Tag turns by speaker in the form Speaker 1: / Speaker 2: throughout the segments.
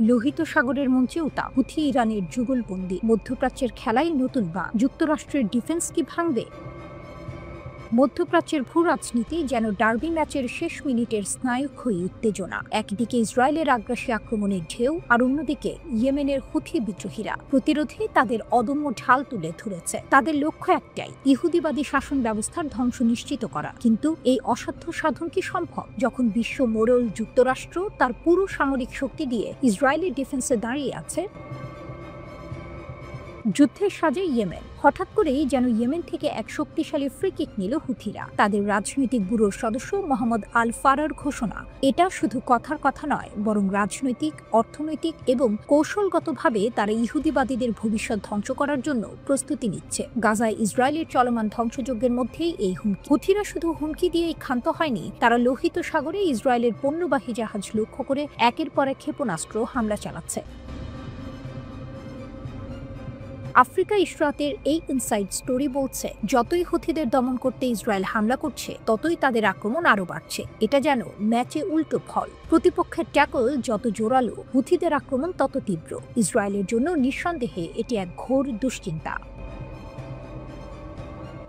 Speaker 1: লোহিত সাগরের মঞ্চে উতা হুথি ইরানের যুগলবন্দি, মধ্যপ্রাচ্যের খেলায় নতুন বা যুক্তরাষ্ট্রের ডিফেন্স কি ভাঙবে? মধ্যপ্রাচ্যের ভূ রাজনীতি যেন ডার্বি ম্যাচের শেষ মিনিটের স্নায়ুক্ষয়ী উত্তেজনা। একদিকে ইসরায়েলের আগ্রাসী আক্রমণের ঢেউ, আর অন্যদিকে ইয়েমেনের হুথি বিদ্রোহীরা প্রতিরোধে তাদের অদম্য ঢাল তুলে ধরেছে। তাদের লক্ষ্য একটাই, ইহুদিবাদী শাসন ব্যবস্থার ধ্বংস নিশ্চিত করা। কিন্তু এই অসাধ্য সাধন কি সম্ভব যখন বিশ্ব মোড়ল যুক্তরাষ্ট্র তার পুরো সামরিক শক্তি দিয়ে ইসরায়েলের ডিফেন্সে দাঁড়িয়ে আছে? যুদ্ধের সাজে ইয়েমেন। হঠাৎ করেই যেন ইয়েমেন থেকে এক শক্তিশালী ফ্রি কিক নিল হুথিরা। তাদের রাজনৈতিক ব্যুরোর সদস্য মোহাম্মদ আল ফারার ঘোষণা, এটা শুধু কথার কথা নয়, বরং রাজনৈতিক, অর্থনৈতিক এবং কৌশলগতভাবে তারা ইহুদিবাদীদের ভবিষ্যৎ ধ্বংস করার জন্য প্রস্তুতি নিচ্ছে। গাজায় ইসরায়েলের চলমান ধ্বংসযজ্ঞের মধ্যেই এই হুমকি। হুথিরা শুধু হুমকি দিয়েই ক্ষান্ত হয়নি, তারা লোহিত সাগরে ইসরায়েলের পণ্যবাহী জাহাজ লক্ষ্য করে একের পর এক ক্ষেপণাস্ত্র হামলা চালাচ্ছে। আফ্রিকা ইশরাতের এই ইনসাইড স্টোরি বলছে, যতই হুথিদের দমন করতে ইসরায়েল হামলা করছে, ততই তাদের আক্রমণ আরও বাড়ছে। এটা যেন ম্যাচে উল্টো ফল। প্রতিপক্ষের ট্যাকল যত জোরালো, হুথিদের আক্রমণ তত তীব্র। ইসরায়েলের জন্য নিঃসন্দেহে এটি এক ঘোর দুশ্চিন্তা।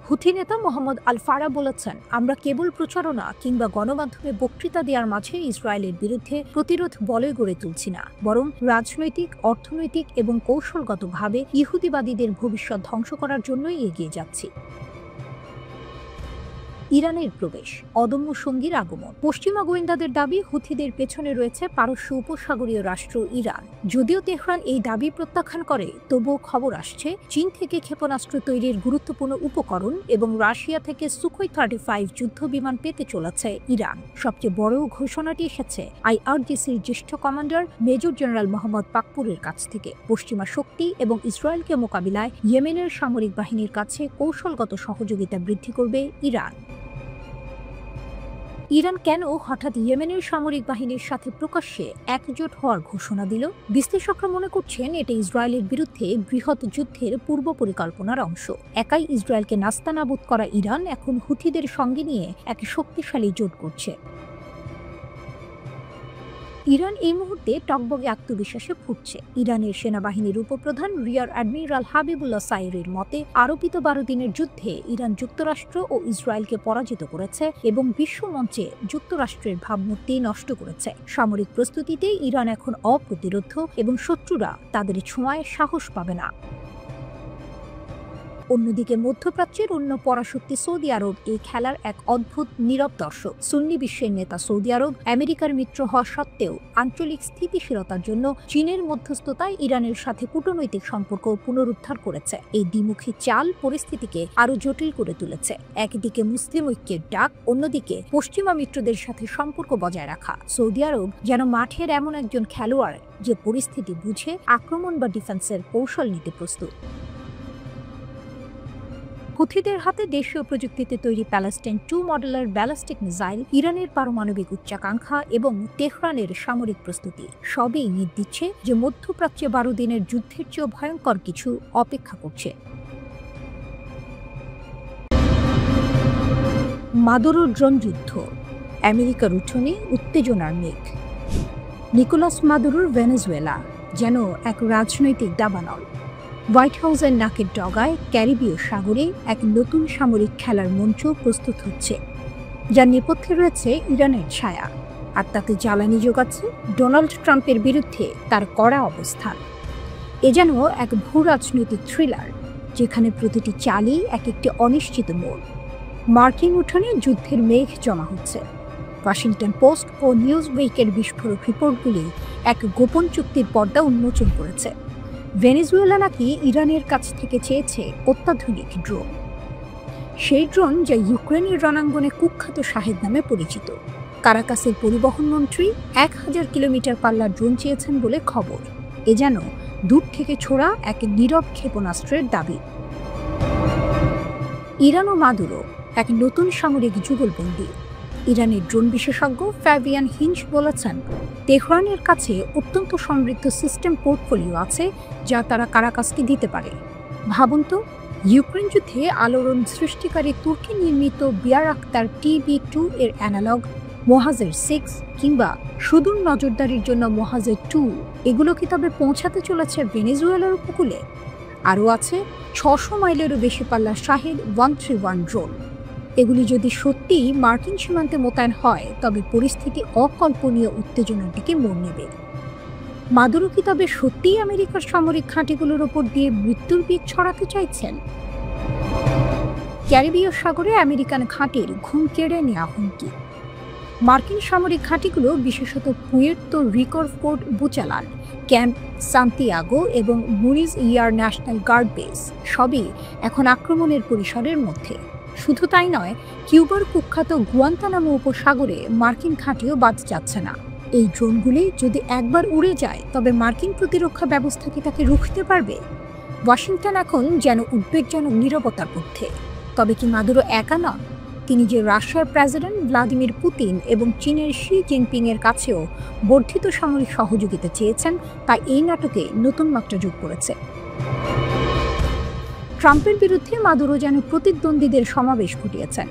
Speaker 1: হুথি নেতা মোহাম্মদ আল ফারা বলেছেন, আমরা কেবল প্রচারণা কিংবা গণমাধ্যমে বক্তৃতা দেওয়ার মাঝে ইসরায়েলের বিরুদ্ধে প্রতিরোধ বলয় গড়ে তুলছি না, বরং রাজনৈতিক, অর্থনৈতিক এবং কৌশলগতভাবে ইহুদিবাদীদের ভবিষ্যৎ ধ্বংস করার জন্যই এগিয়ে যাচ্ছি। ইরানের প্রবেশ, অদম্য সঙ্গীর আগমন। পশ্চিমা গোয়েন্দাদের দাবি, হুথিদের পেছনে রয়েছে পারস্য উপসাগরীয় রাষ্ট্র ইরান। যদিও তেহরান এই দাবি প্রত্যাখ্যান করে, তবুও খবর আসছে চীন থেকে ক্ষেপণাস্ত্র তৈরির গুরুত্বপূর্ণ উপকরণ এবং রাশিয়া থেকে সুখোই 35 যুদ্ধ বিমান পেতে চলেছে ইরান। সবচেয়ে বড় ঘোষণাটি এসেছে IRGCর জ্যেষ্ঠ কমান্ডার মেজর জেনারেল মোহাম্মদ পাকপুরের কাছ থেকে। পশ্চিমা শক্তি এবং ইসরায়েলকে মোকাবিলায় ইয়েমেনের সামরিক বাহিনীর কাছে কৌশলগত সহযোগিতা বৃদ্ধি করবে ইরান। ইরান কেন হঠাৎ ইয়েমেনের সামরিক বাহিনীর সাথে প্রকাশ্যে একজোট হওয়ার ঘোষণা দিল? বিশ্লেষকরা মনে করছেন, এটা ইসরায়েলের বিরুদ্ধে বৃহৎ যুদ্ধের পূর্ব পরিকল্পনার অংশ। একাই ইসরায়েলকে নাস্তানাবুদ করা ইরান এখন হুথিদের সঙ্গে নিয়ে এক শক্তিশালী জোট করছে। ইরান এই মুহূর্তে টকবগে আত্মবিশ্বাসে ফুটছে। ইরানের সেনাবাহিনীর উপপ্রধান রিয়ার অ্যাডমিরাল হাবিবুল্লাহ সাইরের মতে, আরোপিত 12 দিনের যুদ্ধে ইরান যুক্তরাষ্ট্র ও ইসরায়েলকে পরাজিত করেছে এবং বিশ্বমঞ্চে যুক্তরাষ্ট্রের ভাবমূর্তি নষ্ট করেছে। সামরিক প্রস্তুতিতে ইরান এখন অপ্রতিরোধ্য এবং শত্রুরা তাদের ছোঁয়ায় সাহস পাবে না। অন্যদিকে মধ্যপ্রাচ্যের অন্য পরাশক্তি সৌদি আরব এই খেলার এক অদ্ভুত নীরব দর্শক। সুন্নি বিশ্বের নেতা সৌদি আরব আমেরিকার মিত্র হওয়া সত্ত্বেও আঞ্চলিক স্থিতিশীলতার জন্য চীনের মধ্যস্থতায় ইরানের সাথে কূটনৈতিক সম্পর্ক পুনরুদ্ধার করেছে। এই দ্বিমুখী চাল পরিস্থিতিকে আরও জটিল করে তুলেছে। একদিকে মুসলিম ঐক্যের ডাক, অন্যদিকে পশ্চিমা মিত্রদের সাথে সম্পর্ক বজায় রাখা। সৌদি আরব যেন মাঠের এমন একজন খেলোয়াড় যে পরিস্থিতি বুঝে আক্রমণ বা ডিফেন্সের কৌশল নিতে প্রস্তুত। হুথিদের হাতে দেশীয় প্রযুক্তিতে তৈরি প্যালেস্টাইন 2 মডেলের ব্যালিস্টিক মিসাইল, ইরানের পারমাণবিক উচ্চাকাঙ্ক্ষা এবং তেহরানের সামরিক প্রস্তুতি সবই ইঙ্গিত দিচ্ছে যে মধ্যপ্রাচ্যে 12 দিনের যুদ্ধের চেয়েও ভয়ঙ্কর কিছু অপেক্ষা করছে। মাদুরোর ড্রোন যুদ্ধ, আমেরিকার উঠোনে উত্তেজনার মেঘ। নিকোলাস মাদুরোর ভেনেজুয়েলা যেন এক রাজনৈতিক দাবানল। হোয়াইট হাউসের নাকের ডগায় ক্যারিবীয় সাগরে এক নতুন সামরিক খেলার মঞ্চ প্রস্তুত হচ্ছে, যার নেপথ্যে রয়েছে ইরানের ছায়া, আর তাতে জ্বালানি যোগাচ্ছে ডোনাল্ড ট্রাম্পের বিরুদ্ধে তার কড়া অবস্থান। এ যেন এক ভূ রাজনৈতিক থ্রিলার, যেখানে প্রতিটি চালই এক একটি অনিশ্চিত মোড়। মার্কিন উঠোনে যুদ্ধের মেঘ জমা হচ্ছে। ওয়াশিংটন পোস্ট ও নিউজ উইকের বিস্ফোরক রিপোর্টগুলি এক গোপন চুক্তির পর্দা উন্মোচন করেছে। ভেনেজুয়েলা নাকি ইরানের কাছ থেকে চেয়েছে অত্যাধুনিক ড্রোন, সেই ড্রোন যা ইউক্রেনের রণাঙ্গনে কুখ্যাত শাহেদ নামে পরিচিত। কারাকাসের পরিবহন মন্ত্রী 1000 কিলোমিটার পাল্লার ড্রোন চেয়েছেন বলে খবর। এ যেন দূর থেকে ছোড়া এক নীরব ক্ষেপণাস্ত্রের দাবি। ইরান ও মাদুরো এক নতুন সামরিক যুগলবন্দি। ইরানের ড্রোন বিশেষজ্ঞ ফ্যাবিয়ান হিঞ্চ বলেছেন, তেহরানের কাছে অত্যন্ত সমৃদ্ধ সিস্টেম পোর্টফোলিও আছে যা তারা কারাকাসকে দিতে পারে। ভাবুন তো, ইউক্রেন যুদ্ধে আলোড়ন সৃষ্টিকারী তুর্কি নির্মিত বিয়ার আক্তার TB2 এর অ্যানালগ মোহাজের 6 কিংবা সুদূর নজরদারির জন্য মোহাজের 2 এগুলো কি তবে পৌঁছাতে চলেছে ভেনেজুয়েলার উপকূলে? আরও আছে 600 মাইলেরও বেশি পাল্লার শাহেদ 131 ড্রোন। এগুলি যদি সত্যিই মার্কিন সীমান্তে মোতায়েন হয় তবে পরিস্থিতি অকল্পনীয় উত্তেজনার দিকে মোড় নেবে। মাদুরো কি তবে সত্যিই আমেরিকার সামরিক ঘাঁটিগুলোর ওপর দিয়ে মৃত্যুর বিষ ছড়াতে চাইছেন? ক্যারিবীয় সাগরে আমেরিকান ঘাঁটির ঘুম কেড়ে নেওয়া হুমকি। মার্কিন সামরিক ঘাঁটিগুলো বিশেষত পুয়ের্তো রিকোর ফোর্ট বুচালান, ক্যাম্প সান্তিয়াগো এবং মুনিজ ইয়ার ন্যাশনাল গার্ড বেস সবই এখন আক্রমণের পরিসরের মধ্যে। শুধু তাই নয়, কিউবার কুখ্যাত গুয়ান্তানামো উপসাগরে মার্কিন ঘাঁটিও বাদ যাচ্ছে না। এই ড্রোনগুলি যদি একবার উড়ে যায় তবে মার্কিন প্রতিরক্ষা ব্যবস্থা কি তাকে রুখতে পারবে? ওয়াশিংটন এখন যেন উদ্বেগজনক নীরবতার মধ্যে। তবে কি মাদুরো একা নন? তিনি যে রাশিয়ার প্রেসিডেন্ট ভ্লাদিমির পুতিন এবং চীনের শি জিনপিং এর কাছেও বর্ধিত সামরিক সহযোগিতা চেয়েছেন, তা এই নাটকে নতুন মাত্রা যোগ করেছে। ট্রাম্পের বিরুদ্ধে মাদুরো যেন প্রতিদ্বন্দ্বীদের সমাবেশ ঘটিয়েছেন।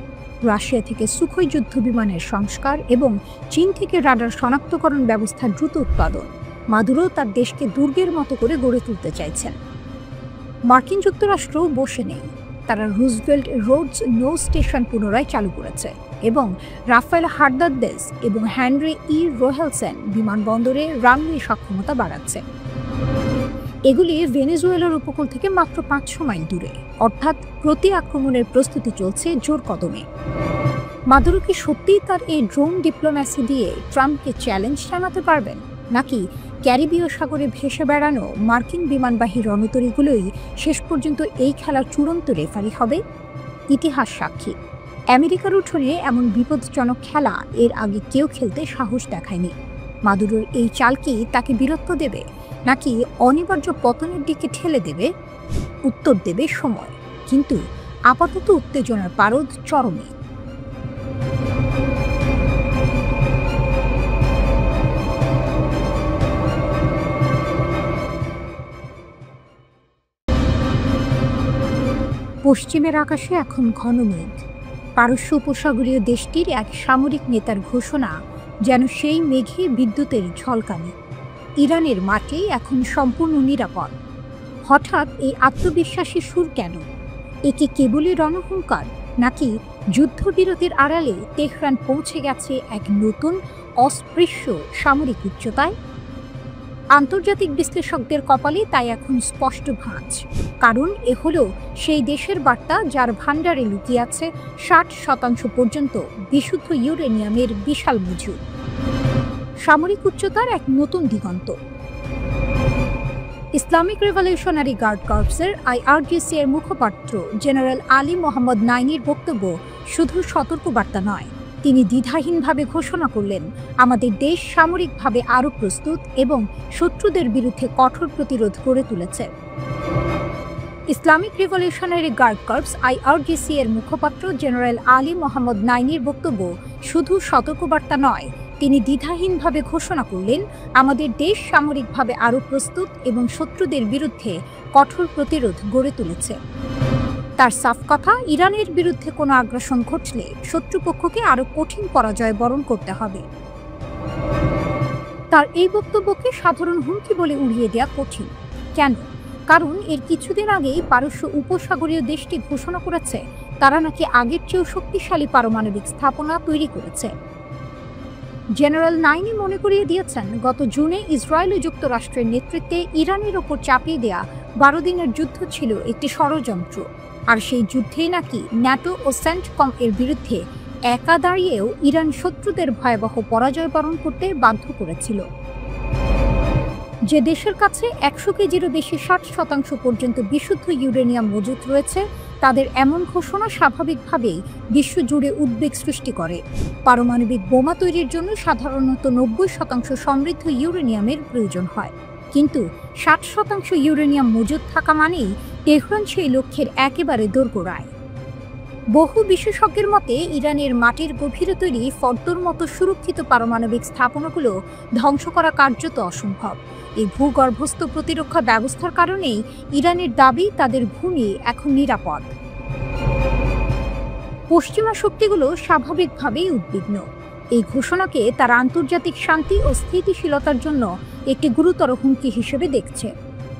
Speaker 1: রাশিয়া থেকে সুখোই যুদ্ধ বিমানের সংস্কার এবং চীন থেকে রাডার শনাক্তকরণ ব্যবস্থার দ্রুত উৎপাদন। মাদুরো তার দেশকে দুর্গের মতো করে গড়ে তুলতে চাইছেন। মার্কিন যুক্তরাষ্ট্রও বসে নেই। তারা রুজভেল্ট রোডস নৌ স্টেশন পুনরায় চালু করেছে এবং রাফায়েল হার্নান্দেজ এবং হেনরি ই রোহেলসেন বিমানবন্দরে রানওয়ে সক্ষমতা বাড়াচ্ছে। এগুলি ভেনেজুয়েলার উপকূল থেকে মাত্র 500 মাইল দূরে, অর্থাৎ প্রতি আক্রমণের প্রস্তুতি চলছে জোর কদমে। মাদুরো কি সত্যিই তার এই ড্রোন ডিপ্লোম্যাসি দিয়ে ট্রাম্পকে চ্যালেঞ্জ জানাতে পারবেন, নাকি ক্যারিবীয় সাগরে ভেসে বেড়ানো মার্কিন বিমানবাহী রণতরীগুলোই শেষ পর্যন্ত এই খেলার চূড়ান্ত রেফারি হবে? ইতিহাস সাক্ষী, আমেরিকার উঠোনে এমন বিপজ্জনক খেলা এর আগে কেউ খেলতে সাহস দেখায়নি। মাদুরোর এই চাল কি তাকে বীরত্ব দেবে, নাকি অনিবার্য পতনের দিকে ঠেলে দেবে? উত্তর দেবে সময়। কিন্তু আপাতত উত্তেজনার পারদ চরমে। পশ্চিমের আকাশে এখন ঘন মেঘ। পারস্য উপসাগরীয় দেশটির এক সামরিক নেতার ঘোষণা যেন সেই মেঘে বিদ্যুতের ঝলকানি। ইরানের মাটি এখন সম্পূর্ণ নিরাপদ। হঠাৎ এই আত্মবিশ্বাসী সুর কেন? একে কেবলই রণহুঙ্কার, নাকি যুদ্ধবিরতির আড়ালে তেহরান পৌঁছে গেছে এক নতুন অস্পৃশ্য সামরিক উচ্চতায়? আন্তর্জাতিক বিশ্লেষকদের কপালে তাই এখন স্পষ্ট ভাঁজ। কারণ এ হলো সেই দেশের বার্তা যার ভাণ্ডারে লুকিয়ে আছে 60% পর্যন্ত বিশুদ্ধ ইউরেনিয়ামের বিশাল মজুদ। সামরিক উচ্চতার এক নতুন দিগন্ত। ইসলামিক রেভলিউশনারি গার্ড কর্পসের IRGC এর মুখপাত্র জেনারেল আলী মোহাম্মদ নাইনির বক্তব্য শুধু সতর্কবার্তা নয়, তিনি দ্বিধাহীনভাবে ঘোষণা করলেন, আমাদের দেশ সামরিকভাবে আরও প্রস্তুত এবং শত্রুদের বিরুদ্ধে কঠোর প্রতিরোধ গড়ে তুলেছে। Islamic Revolutionary Guard Corps IRGC এর মুখপাত্র জেনারেল আলী মোহাম্মদ নাইনির বক্তব্য শুধু সতর্কবার্তা নয়, তিনি দ্বিধাহীনভাবে ঘোষণা করলেন, আমাদের দেশ সামরিকভাবে আরও প্রস্তুত এবং শত্রুদের বিরুদ্ধে কঠোর প্রতিরোধ গড়ে তুলেছে। তার সাফ কথা, ইরানের বিরুদ্ধে কোনো আগ্রাসন ঘটলে শত্রুপক্ষকে আরও কঠিন পরাজয় বরণ করতে হবে। তার এই বক্তব্যকে সাধারণ হুমকি বলে উড়িয়ে দেওয়া কঠিন। কেন? কারণ এর কিছুদিন আগেই পারস্য উপসাগরীয় দেশটি ঘোষণা করেছে তারা নাকি আগের চেয়েও শক্তিশালী পারমাণবিক স্থাপনা তৈরি করেছে। জেনারেল নাইনি মনে করিয়ে দিয়েছেন, গত জুনে ইসরায়েল ও যুক্তরাষ্ট্রের নেতৃত্বে ইরানের ওপর চাপিয়ে দেয়া 12 দিনের যুদ্ধ ছিল একটি ষড়যন্ত্র। আর সেই যুদ্ধেই নাকি ন্যাটো ও সেন্টকম এর বিরুদ্ধে একা দাঁড়িয়েও ইরান শত্রুদের ভয়াবহ পরাজয় বরণ করতে বাধ্য করেছিল। যে দেশের কাছে 100 কেজিরও বেশি 60% পর্যন্ত বিশুদ্ধ ইউরেনিয়াম মজুত রয়েছে, তাদের এমন ঘোষণা স্বাভাবিকভাবেই বিশ্বজুড়ে উদ্বেগ সৃষ্টি করে। পারমাণবিক বোমা তৈরির জন্য সাধারণত 90% সমৃদ্ধ ইউরেনিয়ামের প্রয়োজন হয়, কিন্তু 60% ইউরেনিয়াম মজুত থাকা মানেই তেহরান সেই লক্ষ্যের একেবারে দোরগোড়ায়। বহু বিশেষজ্ঞের মতে ইরানের মাটির গভীরে তৈরি ফর্দর মতো সুরক্ষিত পারমাণবিক স্থাপনাগুলো ধ্বংস করা কার্যত অসম্ভব। এই ভূগর্ভস্থ প্রতিরক্ষা ব্যবস্থার কারণেই ইরানের দাবি তাদের ভূমি এখন নিরাপদ। পশ্চিমা শক্তিগুলো স্বাভাবিকভাবেই উদ্বিগ্ন। এই ঘোষণাকে তারা আন্তর্জাতিক শান্তি ও স্থিতিশীলতার জন্য একটি গুরুতর হুমকি হিসেবে দেখছে।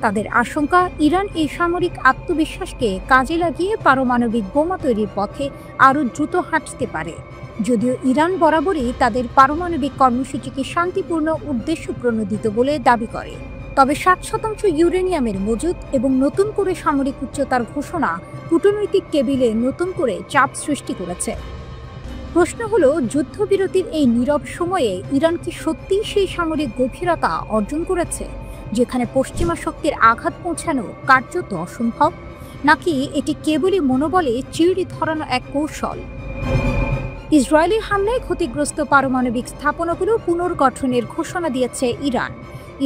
Speaker 1: তাদের আশঙ্কা, ইরান এই সামরিক আত্মবিশ্বাসকে কাজে লাগিয়ে পারমাণবিক বোমা তৈরির পথে আরও দ্রুত হাঁটতে পারে। যদিও ইরান বরাবরই তাদের পারমাণবিক কর্মসূচিকে শান্তিপূর্ণ উদ্দেশ্য প্রণোদিত বলে দাবি করে, তবে 60% ইউরেনিয়ামের মজুত এবং নতুন করে সামরিক উচ্চতার ঘোষণা কূটনৈতিক টেবিলে নতুন করে চাপ সৃষ্টি করেছে। প্রশ্ন হলো, যুদ্ধবিরতির এই নীরব সময়ে ইরান কি সত্যিই সেই সামরিক গভীরতা অর্জন করেছে যেখানে পশ্চিমা শক্তির আঘাত পৌঁছানো কার্যত অসম্ভব, নাকি এটি কেবলই মনোবলে চিড়ি ধরানো এক কৌশল? ইসরায়েলি হামলায় ক্ষতিগ্রস্ত পারমাণবিক স্থাপনাগুলো পুনর্গঠনের ঘোষণা দিয়েছে ইরান।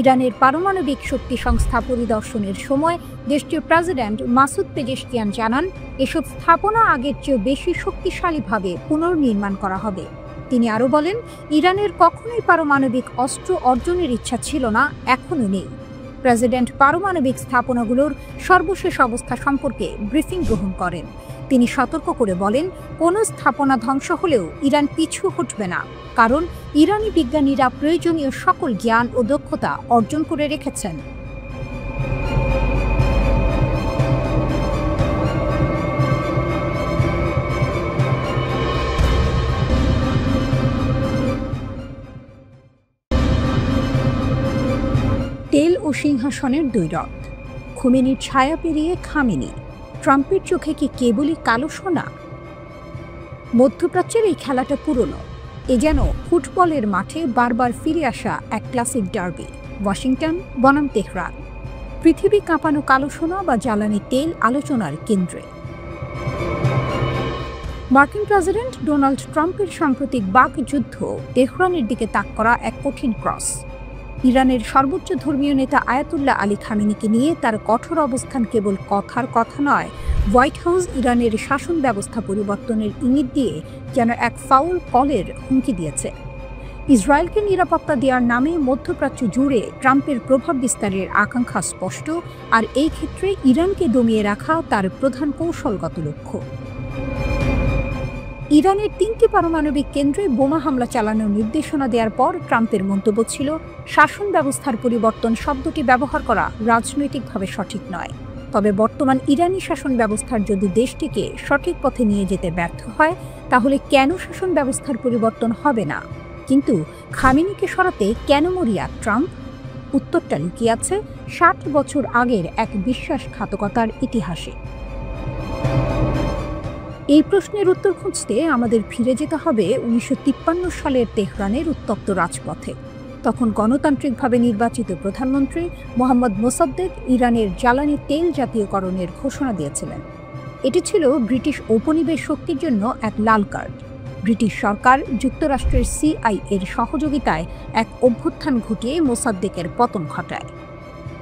Speaker 1: ইরানের পারমাণবিক শক্তি সংস্থা পরিদর্শনের সময় দেশটির প্রেসিডেন্ট মাসুদ পেজেশকিয়ান জানান, এসব স্থাপনা আগের চেয়ে বেশি শক্তিশালীভাবে পুনর্নির্মাণ করা হবে। তিনি আরও বলেন, ইরানের কখনোই পারমাণবিক অস্ত্র অর্জনের ইচ্ছা ছিল না, এখনও নেই। প্রেসিডেন্ট পারমাণবিক স্থাপনাগুলোর সর্বশেষ অবস্থা সম্পর্কে ব্রিফিং গ্রহণ করেন। তিনি সতর্ক করে বলেন, কোনো স্থাপনা ধ্বংস হলেও ইরান পিছু হটবে না, কারণ ইরানি বিজ্ঞানীরা প্রয়োজনীয় সকল জ্ঞান ও দক্ষতা অর্জন করে রেখেছেন। তেল ও সিংহাসনের দ্বৈরথ, খোমেনির ছায়া পেরিয়ে খামেনি, ট্রাম্পের চোখে কি কেবলই কালো সোনা? মধ্যপ্রাচ্যের এই খেলাটা পুরনো। এ যেন ফুটবলের মাঠে বারবার ফিরে আসা এক ক্লাসিক ডার্বি, ওয়াশিংটন বনাম তেহরান। পৃথিবী কাঁপানো কালো সোনা বা জ্বালানি তেল আলোচনার কেন্দ্রে। মার্কিন প্রেসিডেন্ট ডোনাল্ড ট্রাম্পের সাম্প্রতিক বাকযুদ্ধ তেহরানের দিকে তাক করা এক কঠিন ক্রস। ইরানের সর্বোচ্চ ধর্মীয় নেতা আয়াতুল্লাহ আলী খামেনিকে নিয়ে তার কঠোর অবস্থান কেবল কথার কথা নয়, হোয়াইট হাউস ইরানের শাসন ব্যবস্থা পরিবর্তনের ইঙ্গিত দিয়ে যেন এক ফাউল কলের হুমকি দিয়েছে। ইসরায়েলকে নিরাপত্তা দেওয়ার নামে মধ্যপ্রাচ্য জুড়ে ট্রাম্পের প্রভাব বিস্তারের আকাঙ্ক্ষা স্পষ্ট, আর এই ক্ষেত্রে ইরানকে দমিয়ে রাখা তার প্রধান কৌশলগত লক্ষ্য। ইরানের 3টি পারমাণবিক কেন্দ্রে বোমা হামলা চালানোর নির্দেশনা দেওয়ার পর ট্রাম্পের মন্তব্য ছিল, শাসন ব্যবস্থার পরিবর্তন শব্দটি ব্যবহার করা রাজনৈতিকভাবে সঠিক নয়। তবে বর্তমান ইরানি শাসন ব্যবস্থার যদি দেশটিকে সঠিক পথে নিয়ে যেতে ব্যর্থ হয়, তাহলে কেন শাসন ব্যবস্থার পরিবর্তন হবে না? কিন্তু খামেনিকে সরাতে কেন মরিয়া ট্রাম্প? উত্তরটা লুকিয়ে আছে 60 বছর আগের এক বিশ্বাসঘাতকতার ইতিহাসে। এই প্রশ্নের উত্তর খুঁজতে আমাদের ফিরে যেতে হবে 1953 সালের তেহরানের উত্তপ্ত রাজপথে। তখন গণতান্ত্রিকভাবে নির্বাচিত প্রধানমন্ত্রী মোহাম্মদ মোসাদ্দেক ইরানের জ্বালানি তেল জাতীয়করণের ঘোষণা দিয়েছিলেন। এটি ছিল ব্রিটিশ ঔপনিবেশ শক্তির জন্য এক লাল কার্ড। ব্রিটিশ সরকার যুক্তরাষ্ট্রের CIA-এর সহযোগিতায় এক অভ্যুত্থান ঘটিয়ে মোসাদ্দেকের পতন ঘটায়।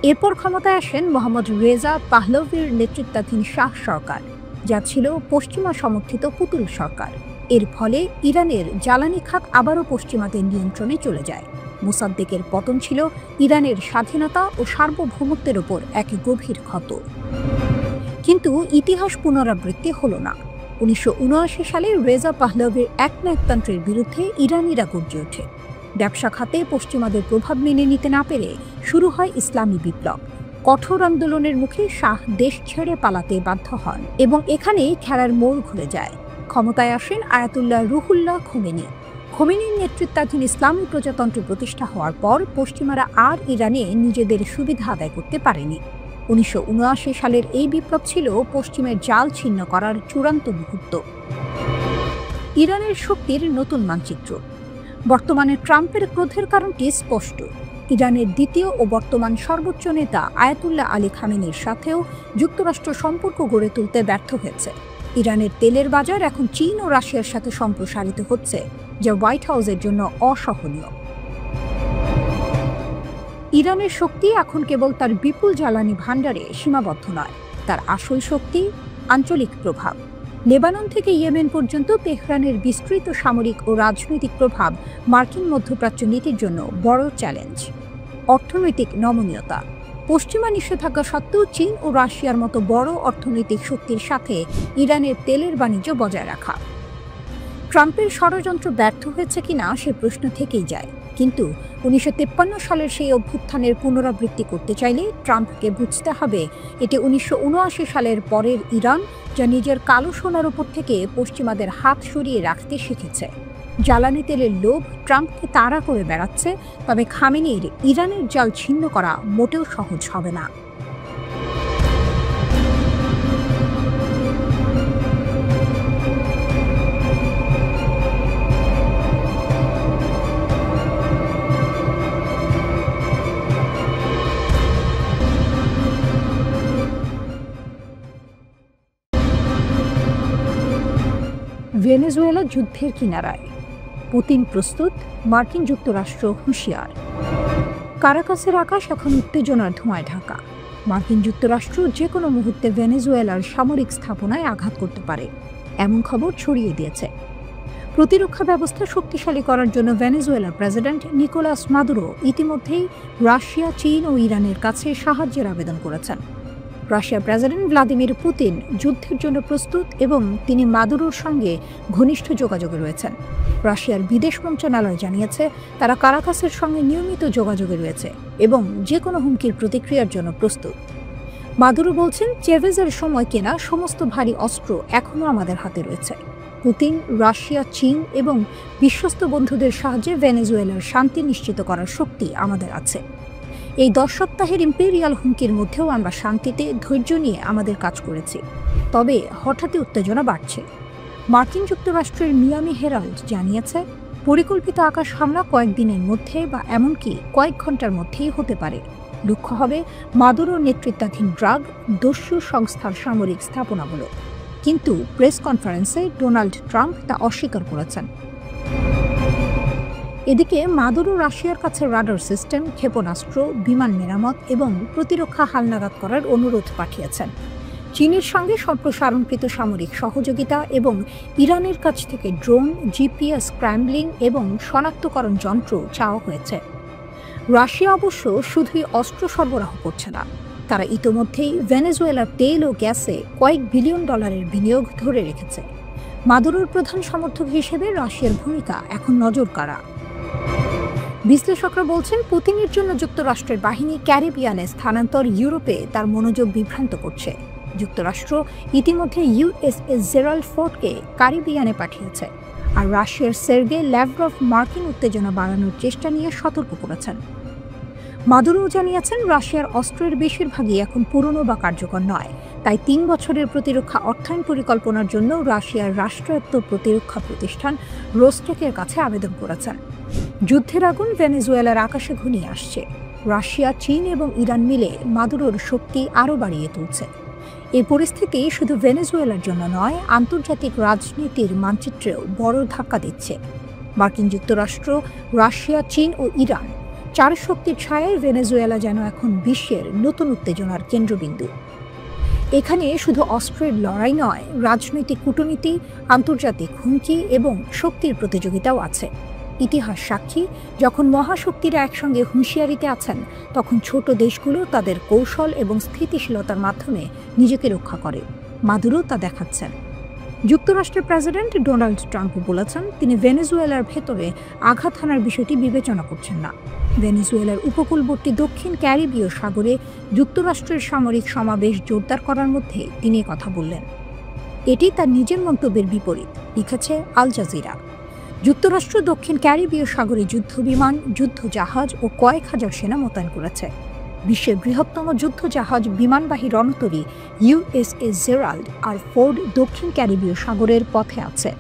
Speaker 1: এরপর ক্ষমতায় আসেন মোহাম্মদ রেজা পাহলভির নেতৃত্বাধীন শাহ সরকার, যা ছিল পশ্চিমা সমর্থিত পুতুল সরকার। এর ফলে ইরানের জ্বালানি খাত আবারও পশ্চিমাদের নিয়ন্ত্রণে চলে যায়। মোসাদ্দেকের পতন ছিল ইরানের স্বাধীনতা ও সার্বভৌমত্বের ওপর এক গভীর ক্ষত। কিন্তু ইতিহাস পুনরাবৃত্তি হলো না। 1979 সালে রেজা পাহলভির একনায়কতন্ত্রের বিরুদ্ধে ইরানিরা গর্জে ওঠে। ব্যবসা খাতে পশ্চিমাদের প্রভাব মেনে নিতে না পেরে শুরু হয় ইসলামী বিপ্লব। কঠোর আন্দোলনের মুখে শাহ দেশ ছেড়ে পালাতে বাধ্য হন এবং এখানেই খেলার মোড় ঘুরে যায়। ক্ষমতায় আসেন আয়াতুল্লাহ রুহুল্লাহ খোমেনি। খোমেনির নেতৃত্বাধীন ইসলামী প্রজাতন্ত্র প্রতিষ্ঠা হওয়ার পর পশ্চিমারা আর ইরানে নিজেদের সুবিধা আদায় করতে পারেনি। 1979 সালের এই বিপ্লব ছিল পশ্চিমের জাল ছিন্ন করার চূড়ান্ত মুহূর্ত। ইরানের শক্তির নতুন মানচিত্র। বর্তমানে ট্রাম্পের ক্রোধের কারণটি স্পষ্ট। ইরানের দ্বিতীয় ও বর্তমান সর্বোচ্চ নেতা আয়াতুল্লাহ আলী খামেনির সাথেও যুক্তরাষ্ট্র সম্পর্ক গড়ে তুলতে ব্যর্থ হয়েছে। ইরানের তেলের বাজার এখন চীন ও রাশিয়ার সাথে সম্প্রসারিত হচ্ছে, যা হোয়াইট হাউসের জন্য অসহনীয়। ইরানের শক্তি এখন কেবল তার বিপুল জ্বালানি ভাণ্ডারে সীমাবদ্ধ নয়, তার আসল শক্তি আঞ্চলিক প্রভাব। লেবানন থেকে ইয়েমেন পর্যন্ত তেহরানের বিস্তৃত সামরিক ও রাজনৈতিক প্রভাব মার্কিন মধ্যপ্রাচ্য নীতির জন্য বড় চ্যালেঞ্জ। অর্থনৈতিক নমনীয়তা। পশ্চিমা নিষেধাজ্ঞা সত্ত্বেও চীন ও রাশিয়ার মতো বড় অর্থনৈতিক শক্তির সাথে ইরানের তেলের বাণিজ্য বজায় রাখা। ট্রাম্পের ষড়যন্ত্র ব্যর্থ হয়েছে কিনা সে প্রশ্ন থেকেই যায়, কিন্তু 1953 সালের সেই অভ্যুত্থানের পুনরাবৃত্তি করতে চাইলে ট্রাম্পকে বুঝতে হবে এটি 1979 সালের পরের ইরান, যা নিজের কালো সোনার উপর থেকে পশ্চিমাদের হাত সরিয়ে রাখতে শিখেছে। জ্বালানি তেলের লোভ ট্রাম্পকে তাড়া করে বেড়াচ্ছে, তবে খামেনির ইরানের জাল ছিন্ন করা মোটেও সহজ হবে না। ভেনেজুয়েলা যুদ্ধের কিনারায়, পুতিন প্রস্তুত, মার্কিন যুক্তরাষ্ট্র হুঁশিয়ার। কারাকাসের আকাশ এখন উত্তেজনার ধোঁয়ায় ঢাকা। মার্কিন যুক্তরাষ্ট্র যে কোনো মুহূর্তে ভেনেজুয়েলার সামরিক স্থাপনায় আঘাত করতে পারে, এমন খবর ছড়িয়ে দিয়েছে। প্রতিরক্ষা ব্যবস্থা শক্তিশালী করার জন্য ভেনেজুয়েলার প্রেসিডেন্ট নিকোলাস মাদুরো ইতিমধ্যেই রাশিয়া, চীন ও ইরানের কাছে সাহায্যের আবেদন করেছেন। রাশিয়ার প্রেসিডেন্ট ভ্লাদিমির পুতিন যুদ্ধের জন্য প্রস্তুত এবং তিনি মাদুরোর সঙ্গে ঘনিষ্ঠ যোগাযোগে রয়েছেন। রাশিয়ার বিদেশ মন্ত্রণালয় জানিয়েছে তারা কারাকাসের সঙ্গে নিয়মিত যোগাযোগে রয়েছে এবং যে কোনো হুমকির প্রতিক্রিয়ার জন্য প্রস্তুত। মাদুরো বলছেন, চেভেজের সময় কেনা সমস্ত ভারী অস্ত্র এখনও আমাদের হাতে রয়েছে। পুতিন, রাশিয়া, চীন এবং বিশ্বস্ত বন্ধুদের সাহায্যে ভেনেজুয়েলার শান্তি নিশ্চিত করার শক্তি আমাদের আছে। এই 10 সপ্তাহের ইম্পেরিয়াল হুমকির মধ্যেও আমরা শান্তিতে ধৈর্য নিয়ে আমাদের কাজ করেছি, তবে হঠাৎই উত্তেজনা বাড়ছে। মার্কিন যুক্তরাষ্ট্রের মিয়ামি হেরাল্ড জানিয়েছে, পরিকল্পিত আকাশ হামলা কয়েকদিনের মধ্যে বা এমনকি কয়েক ঘন্টার মধ্যেই হতে পারে। লক্ষ্য হবে মাদুরোর নেতৃত্বাধীন ড্রাগ দস্যু সংস্থার সামরিক স্থাপনাগুলো। কিন্তু প্রেস কনফারেন্সে ডোনাল্ড ট্রাম্প তা অস্বীকার করেছেন। এদিকে মাদুরো রাশিয়ার কাছে রাডার সিস্টেম, ক্ষেপণাস্ত্র, বিমান মেরামত এবং প্রতিরক্ষা হালনাগাদ করার অনুরোধ পাঠিয়েছেন। চীনের সঙ্গে সম্প্রসারণকৃত সামরিক সহযোগিতা এবং ইরানের কাছ থেকে ড্রোন, জিপিএস স্ক্র্যাম্বলিং এবং শনাক্তকরণ যন্ত্র চাওয়া হয়েছে। রাশিয়া অবশ্য শুধুই অস্ত্র সরবরাহ করছে না, তারা ইতোমধ্যেই ভেনেজুয়েলার তেল ও গ্যাসে কয়েক বিলিয়ন ডলারের বিনিয়োগ ধরে রেখেছে। মাদুরোর প্রধান সমর্থক হিসেবে রাশিয়ার ভূমিকা এখন নজরকাড়া। বিশ্লেষকরা বলছেন, পুতিনের জন্য যুক্তরাষ্ট্রের বাহিনী ক্যারিবিয়ানে স্থানান্তর ইউরোপে তার মনোযোগ বিভ্রান্ত করছে। যুক্তরাষ্ট্র ইতিমধ্যে ইউএসএস জেরাল্ড ফোর্ডকে ক্যারিবিয়ানে পাঠিয়েছে, আর রাশিয়ার সের্গে ল্যাভরভ মার্কিন উত্তেজনা বাড়ানোর চেষ্টা নিয়ে সতর্ক করেছেন। মাদুরো জানিয়েছেন, রাশিয়ার অস্ত্রের বেশিরভাগই এখন পুরনো বা কার্যকর নয়, তাই 3 বছরের প্রতিরক্ষা অর্থায়ন পরিকল্পনার জন্য রাশিয়ার রাষ্ট্রায়ত্ত প্রতিরক্ষা প্রতিষ্ঠান রোস্টেকের কাছে আবেদন করেছেন। যুদ্ধের আগুন ভেনেজুয়েলার আকাশে ঘনিয়ে আসছে। রাশিয়া, চীন এবং ইরান মিলে মাদুরোর শক্তি আরও বাড়িয়ে তুলছে। এই পরিস্থিতি শুধু ভেনেজুয়েলার জন্য নয়, আন্তর্জাতিক রাজনীতির মানচিত্রেও বড় ধাক্কা দিচ্ছে। মার্কিন যুক্তরাষ্ট্র, রাশিয়া, চীন ও ইরান 4 শক্তির ছায়ায় ভেনেজুয়েলা যেন এখন বিশ্বের নতুন উত্তেজনার কেন্দ্রবিন্দু। এখানে শুধু অস্ত্রের লড়াই নয়, রাজনৈতিক কূটনীতি, আন্তর্জাতিক হুমকি এবং শক্তির প্রতিযোগিতাও আছে। ইতিহাস সাক্ষী, যখন মহাশক্তিরা একসঙ্গে হুঁশিয়ারিতে আছেন, তখন ছোট দেশগুলো তাদের কৌশল এবং স্থিতিশীলতার মাধ্যমে নিজেকে রক্ষা করে। মাদুরো তা দেখাচ্ছেন। যুক্তরাষ্ট্রের প্রেসিডেন্ট ডোনাল্ড ট্রাম্প বলেছেন, তিনি ভেনেজুয়েলার ভেতরে আঘাত হানার বিষয়টি বিবেচনা করছেন না। ভেনেজুয়েলার উপকূলবর্তী দক্ষিণ ক্যারিবীয় সাগরে যুক্তরাষ্ট্রের সামরিক সমাবেশ জোরদার করার মধ্যে তিনি কথা বললেন। এটি তার নিজের মন্তব্যের বিপরীত, লিখেছে আল জাজিরা। যুক্তরাষ্ট্র দক্ষিণ ক্যারিবীয় সাগরে যুদ্ধবিমান, যুদ্ধজাহাজ ও কয়েক হাজার সেনা মোতায়েন করেছে। বিশ্বের বৃহত্তম যুদ্ধজাহাজ বিমানবাহী রণতরী ইউএসএস জেরাল্ড আর ফোর্ড দক্ষিণ ক্যারিবীয় সাগরের পথে আছে।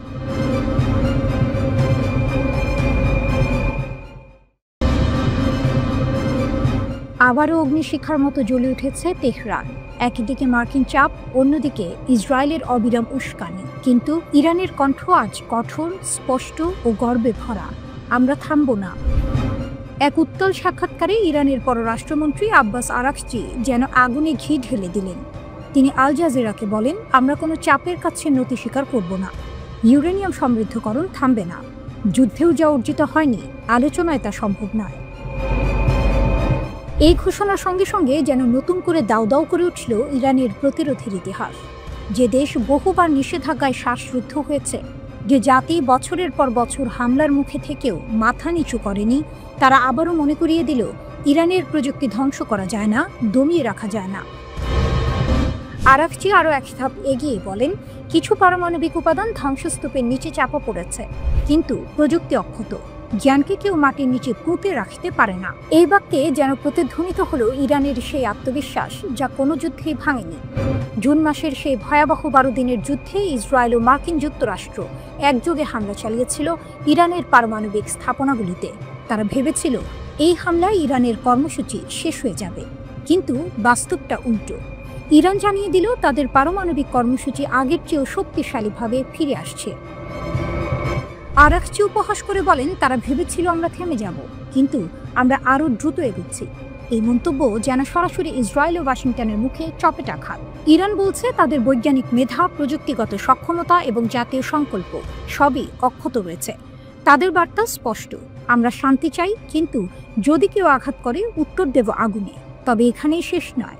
Speaker 1: আবারও অগ্নিশিখার মতো জ্বলে উঠেছে তেহরান। একদিকে মার্কিন চাপ, অন্যদিকে ইসরায়েলের অবিরাম উস্কানি। কিন্তু ইরানের কণ্ঠ আজ কঠোর, স্পষ্ট ও গর্বে ভরা, আমরা থামব না। এক উত্তল সাক্ষাৎকারে ইরানের পররাষ্ট্রমন্ত্রী আব্বাস আরাকচি যেন আগুনে ঘি ঢেলে দিলেন। তিনি আল জাজিরাকে বলেন, আমরা কোনো চাপের কাছে নতি স্বীকার করব না। ইউরেনিয়াম সমৃদ্ধকরণ থামবে না। যুদ্ধেও যা অর্জিত হয়নি, আলোচনায় তা সম্ভব নয়। এই ঘোষণার সঙ্গে সঙ্গে যেন নতুন করে দাউ দাউ করে উঠল ইরানের প্রতিরোধের ইতিহাস। যে দেশ বহুবার নিষেধাজ্ঞায় শ্বাসরুদ্ধ হয়েছে, যে জাতি বছরের পর বছর হামলার মুখে থেকেও মাথা নিচু করেনি, তারা আবারও মনে করিয়ে দিল ইরানের প্রযুক্তি ধ্বংস করা যায় না, দমিয়ে রাখা যায় না। আরাকচি আরও এক ধাপ এগিয়ে বলেন, কিছু পারমাণবিক উপাদান ধ্বংসস্তূপের নিচে চাপা পড়েছে, কিন্তু প্রযুক্তি অক্ষত। জ্ঞানকে কেউ মাটির নিচে পুঁতে রাখতে পারে না। এই বাক্যে যেন প্রতিধ্বনিত হলো ইরানের সেই আত্মবিশ্বাস যা কোনো যুদ্ধেই ভাঙেনি। জুন মাসের সেই ভয়াবহ 12 দিনের যুদ্ধে ইসরায়েল ও মার্কিন যুক্তরাষ্ট্র একযোগে হামলা চালিয়েছিল ইরানের পারমাণবিক স্থাপনাগুলিতে। তারা ভেবেছিল এই হামলায় ইরানের কর্মসূচি শেষ হয়ে যাবে, কিন্তু বাস্তবটা উল্টো। ইরান জানিয়ে দিল তাদের পারমাণবিক কর্মসূচি আগের চেয়েও শক্তিশালীভাবে ফিরে আসছে। আরাকচি উপহাস করে বলেন, তারা ভেবেছিল আমরা থেমে যাব, কিন্তু আমরা আরও দ্রুত এগোচ্ছি। এই মন্তব্য যেন সরাসরি ইসরায়েল ও ওয়াশিংটনের মুখে চপেটাঘাত। ইরান বলছে তাদের বৈজ্ঞানিক মেধা, প্রযুক্তিগত সক্ষমতা এবং জাতীয় সংকল্প সবই অক্ষত রয়েছে। তাদের বার্তা স্পষ্ট, আমরা শান্তি চাই, কিন্তু যদি কেউ আঘাত করে উত্তর দেব আগুনে। তবে এখানেই শেষ নয়।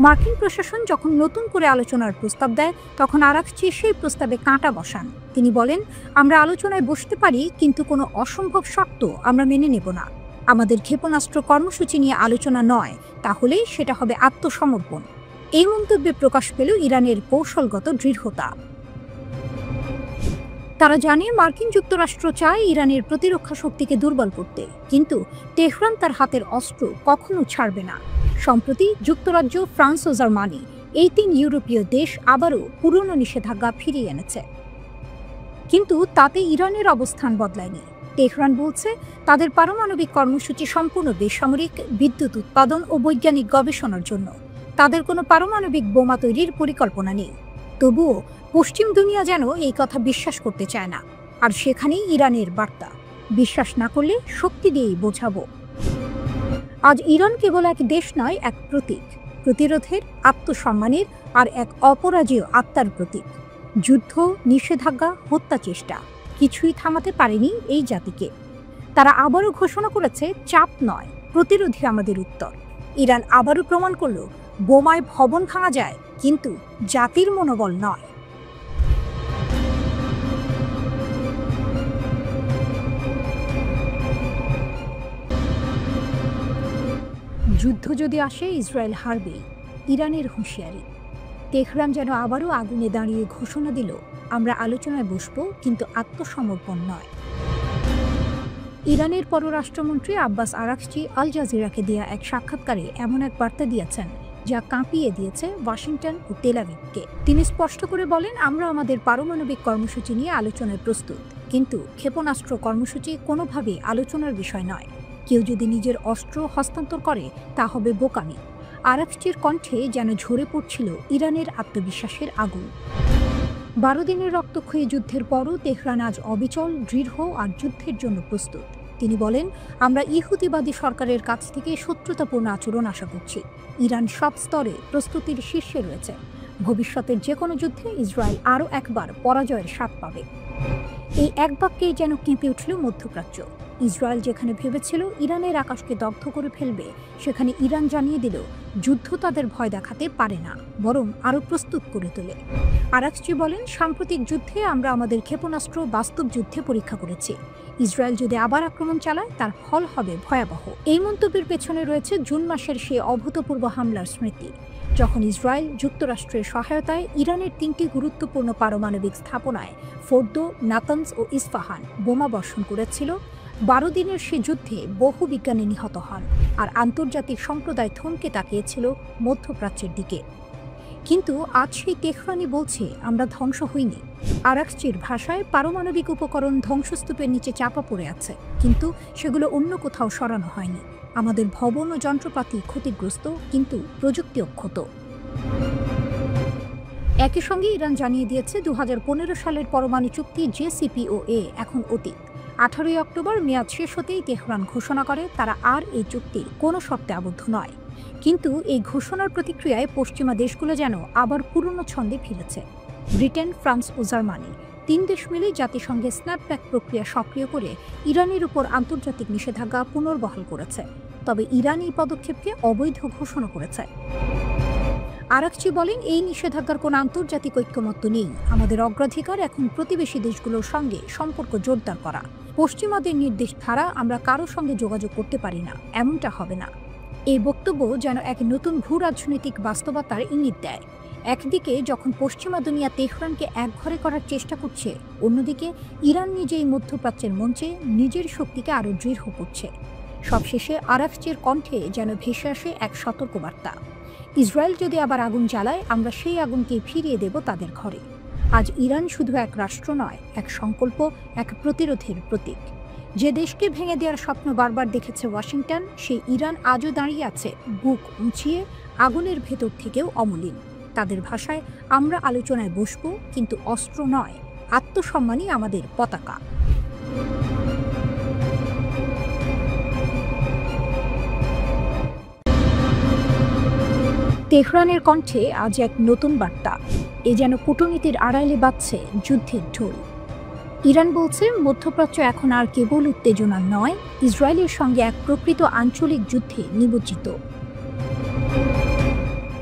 Speaker 1: মার্কিন প্রশাসন যখন নতুন করে আলোচনার প্রস্তাব দেয়, তখন আরাকচি সেই প্রস্তাবে কাঁটা বসান। তিনি বলেন, আমরা আলোচনায় বসতে পারি, কিন্তু কোনো অসম্ভব শর্ত আমরা মেনে নেব না। আমাদের ক্ষেপণাস্ত্র কর্মসূচি নিয়ে আলোচনা নয়, তাহলে সেটা হবে আত্মসমর্পণ। এই মন্তব্যে প্রকাশ পেল ইরানের কৌশলগত দৃঢ়তা। তারা জানে মার্কিন যুক্তরাষ্ট্র চায় ইরানের প্রতিরক্ষা শক্তিকে দুর্বল করতে, কিন্তু তেহরান তার হাতের অস্ত্র কখনো ছাড়বে না। সম্প্রতি যুক্তরাজ্য, ফ্রান্স ও জার্মানি, এই 3 ইউরোপীয় দেশ আবারও পুরনো নিষেধাজ্ঞা ফিরিয়ে এনেছে, কিন্তু তাতে ইরানের অবস্থান বদলায়নি। তেহরান বলছে তাদের পারমাণবিক কর্মসূচি সম্পূর্ণ বেসামরিক, বিদ্যুৎ উৎপাদন ও বৈজ্ঞানিক গবেষণার জন্য। তাদের কোনো পারমাণবিক বোমা তৈরির পরিকল্পনা নেই। তবুও পশ্চিম দুনিয়া যেন এই কথা বিশ্বাস করতে চায় না। আর সেখানেই ইরানের বার্তা, বিশ্বাস না করলে শক্তি দিয়েই বোঝাবো। আজ ইরান কেবল এক দেশ নয়, এক প্রতীক, প্রতিরোধের, আত্মসম্মানের আর এক অপরাজেয় আত্মার প্রতীক। যুদ্ধ, নিষেধাজ্ঞা, হত্যা চেষ্টা কিছুই থামাতে পারেনি এই জাতিকে। তারা আবারও ঘোষণা করেছে, চাপ নয়, প্রতিরোধই আমাদের উত্তর। ইরান আবারও প্রমাণ করল, বোমায় ভবন ভাঙা যায়, কিন্তু জাতির মনোবল নয়। যুদ্ধ যদি আসে, ইসরায়েল হারবে, ইরানের হুঁশিয়ারি। তেহরান যেন আবারও আগুনে দাঁড়িয়ে ঘোষণা দিল, আমরা আলোচনায় বসবো, কিন্তু আত্মসমর্পণ নয়। ইরানের পররাষ্ট্রমন্ত্রী আব্বাস আরাকচি আল জাজিরাকে দেয়া এক সাক্ষাৎকারে এমন এক বার্তা দিয়েছেন যা কাঁপিয়ে দিয়েছে ওয়াশিংটন ও তেল আভিভকে। তিনি স্পষ্ট করে বলেন, আমরা আমাদের পারমাণবিক কর্মসূচি নিয়ে আলোচনায় প্রস্তুত, কিন্তু ক্ষেপণাস্ত্র কর্মসূচি কোনোভাবেই আলোচনার বিষয় নয়। কেউ যদি নিজের অস্ত্র হস্তান্তর করে, তা হবে বোকামি। আরাকচির কণ্ঠে যেন ঝরে পড়ছিল ইরানের আত্মবিশ্বাসের আগুন। 12 দিনের রক্তক্ষয়ী যুদ্ধের পরও তেহরান আজ অবিচল, দৃঢ় আর যুদ্ধের জন্য প্রস্তুত। তিনি বলেন, আমরা ইহুদিবাদী সরকারের কাছ থেকে শত্রুতাপূর্ণ আচরণ আশা করছি। ইরান সব স্তরে প্রস্তুতির শীর্ষে রয়েছে। ভবিষ্যতের যে কোনো যুদ্ধে ইসরায়েল আরও একবার পরাজয়ের স্বাদ পাবে। এই এক বাক্যেই যেন কেঁপে উঠল মধ্যপ্রাচ্য। ইসরায়েল যেখানে ভেবেছিল ইরানের আকাশকে দগ্ধ করে ফেলবে, সেখানে ইরান জানিয়ে দিল, যুদ্ধ তাদের ভয় দেখাতে পারে না, বরং আরও প্রস্তুত করে তোলে। আরাকচি বলেন, সাম্প্রতিক যুদ্ধে আমরা আমাদের ক্ষেপণাস্ত্র বাস্তব যুদ্ধে পরীক্ষা করেছি। ইসরায়েল যদি আবার আক্রমণ চালায়, তার ফল হবে ভয়াবহ। এই মন্তব্যের পেছনে রয়েছে জুন মাসের সেই অভূতপূর্ব হামলার স্মৃতি, যখন ইসরায়েল যুক্তরাষ্ট্রের সহায়তায় ইরানের 3টি গুরুত্বপূর্ণ পারমাণবিক স্থাপনায় ফোর্দো, নাতানজ ও ইস্পাহান বোমা বর্ষণ করেছিল। 12 দিনের সে যুদ্ধে বহু বিজ্ঞানী নিহত হন, আর আন্তর্জাতিক সম্প্রদায় থমকে তাকিয়েছিল মধ্যপ্রাচ্যের দিকে। কিন্তু আজ সেই তেহরানি বলছে, আমরা ধ্বংস হইনি। আরাকচির ভাষায়, পারমাণবিক উপকরণ ধ্বংসস্তূপের নিচে চাপা পড়ে আছে, কিন্তু সেগুলো অন্য কোথাও সরানো হয়নি। আমাদের ভবন ও যন্ত্রপাতি ক্ষতিগ্রস্ত, কিন্তু প্রযুক্তি অক্ষত। একই সঙ্গে ইরান জানিয়ে দিয়েছে 2015 সালের পরমাণু চুক্তি JCPOA এখন অতীত। 18 অক্টোবর মেয়াদ শেষ হতেই তেহরান ঘোষণা করে তারা আর এই চুক্তির কোনো শর্তে আবদ্ধ নয়। কিন্তু এই ঘোষণার প্রতিক্রিয়ায় পশ্চিমা দেশগুলো যেন আবার পুরনো ছন্দে ফিরেছে। ব্রিটেন, ফ্রান্স ও জার্মানি 3 দেশ মিলে জাতিসংঘে স্ন্যাপব্যাক প্রক্রিয়া সক্রিয় করে ইরানের উপর আন্তর্জাতিক নিষেধাজ্ঞা পুনর্বহাল করেছে। তবে ইরান এই পদক্ষেপকে অবৈধ ঘোষণা করেছে। আরাকচি বলেন, এই নিষেধাজ্ঞার কোনো আন্তর্জাতিক ঐক্যমত্য নেই। আমাদের অগ্রাধিকার এখন প্রতিবেশী দেশগুলোর সঙ্গে সম্পর্ক জোরদার করা। পশ্চিমাদের নির্দেশ ছাড়া আমরা কারো সঙ্গে যোগাযোগ করতে পারি না, এমনটা হবে না। এই বক্তব্য যেন এক নতুন ভূ রাজনৈতিক বাস্তবতার ইঙ্গিত দেয়। একদিকে যখন পশ্চিমা দুনিয়া তেহরানকে একঘরে করার চেষ্টা করছে, অন্যদিকে ইরান নিজেই মধ্যপ্রাচ্যের মঞ্চে নিজের শক্তিকে আরও দৃঢ় করছে। সবশেষে আরাকচির কণ্ঠে যেন ভেসে আসে এক সতর্কবার্তা। ইসরায়েল যদি আবার আগুন জ্বালায়, আমরা সেই আগুনকে ফিরিয়ে দেব তাদের ঘরে। আজ ইরান শুধু এক রাষ্ট্র নয়, এক সংকল্প, এক প্রতিরোধের প্রতীক। যে দেশকে ভেঙে দেওয়ার স্বপ্ন বারবার দেখেছে ওয়াশিংটন, সেই ইরান আজও দাঁড়িয়ে আছে বুক উঁচিয়ে, আগুনের ভেতর থেকেও অমলিন। তাদের ভাষায়, আমরা আলোচনায় বসব, কিন্তু অস্ত্র নয়, আত্মসম্মানই আমাদের পতাকা। তেহরানের কণ্ঠে আজ এক নতুন বার্তা। এ যেন কূটনীতির আড়ালে বাজছে যুদ্ধের ঢোল। ইরান বলছে, মধ্যপ্রাচ্য এখন আর কেবল উত্তেজনা নয়, ইসরায়েলের সঙ্গে এক প্রকৃত আঞ্চলিক যুদ্ধে নিমজ্জিত।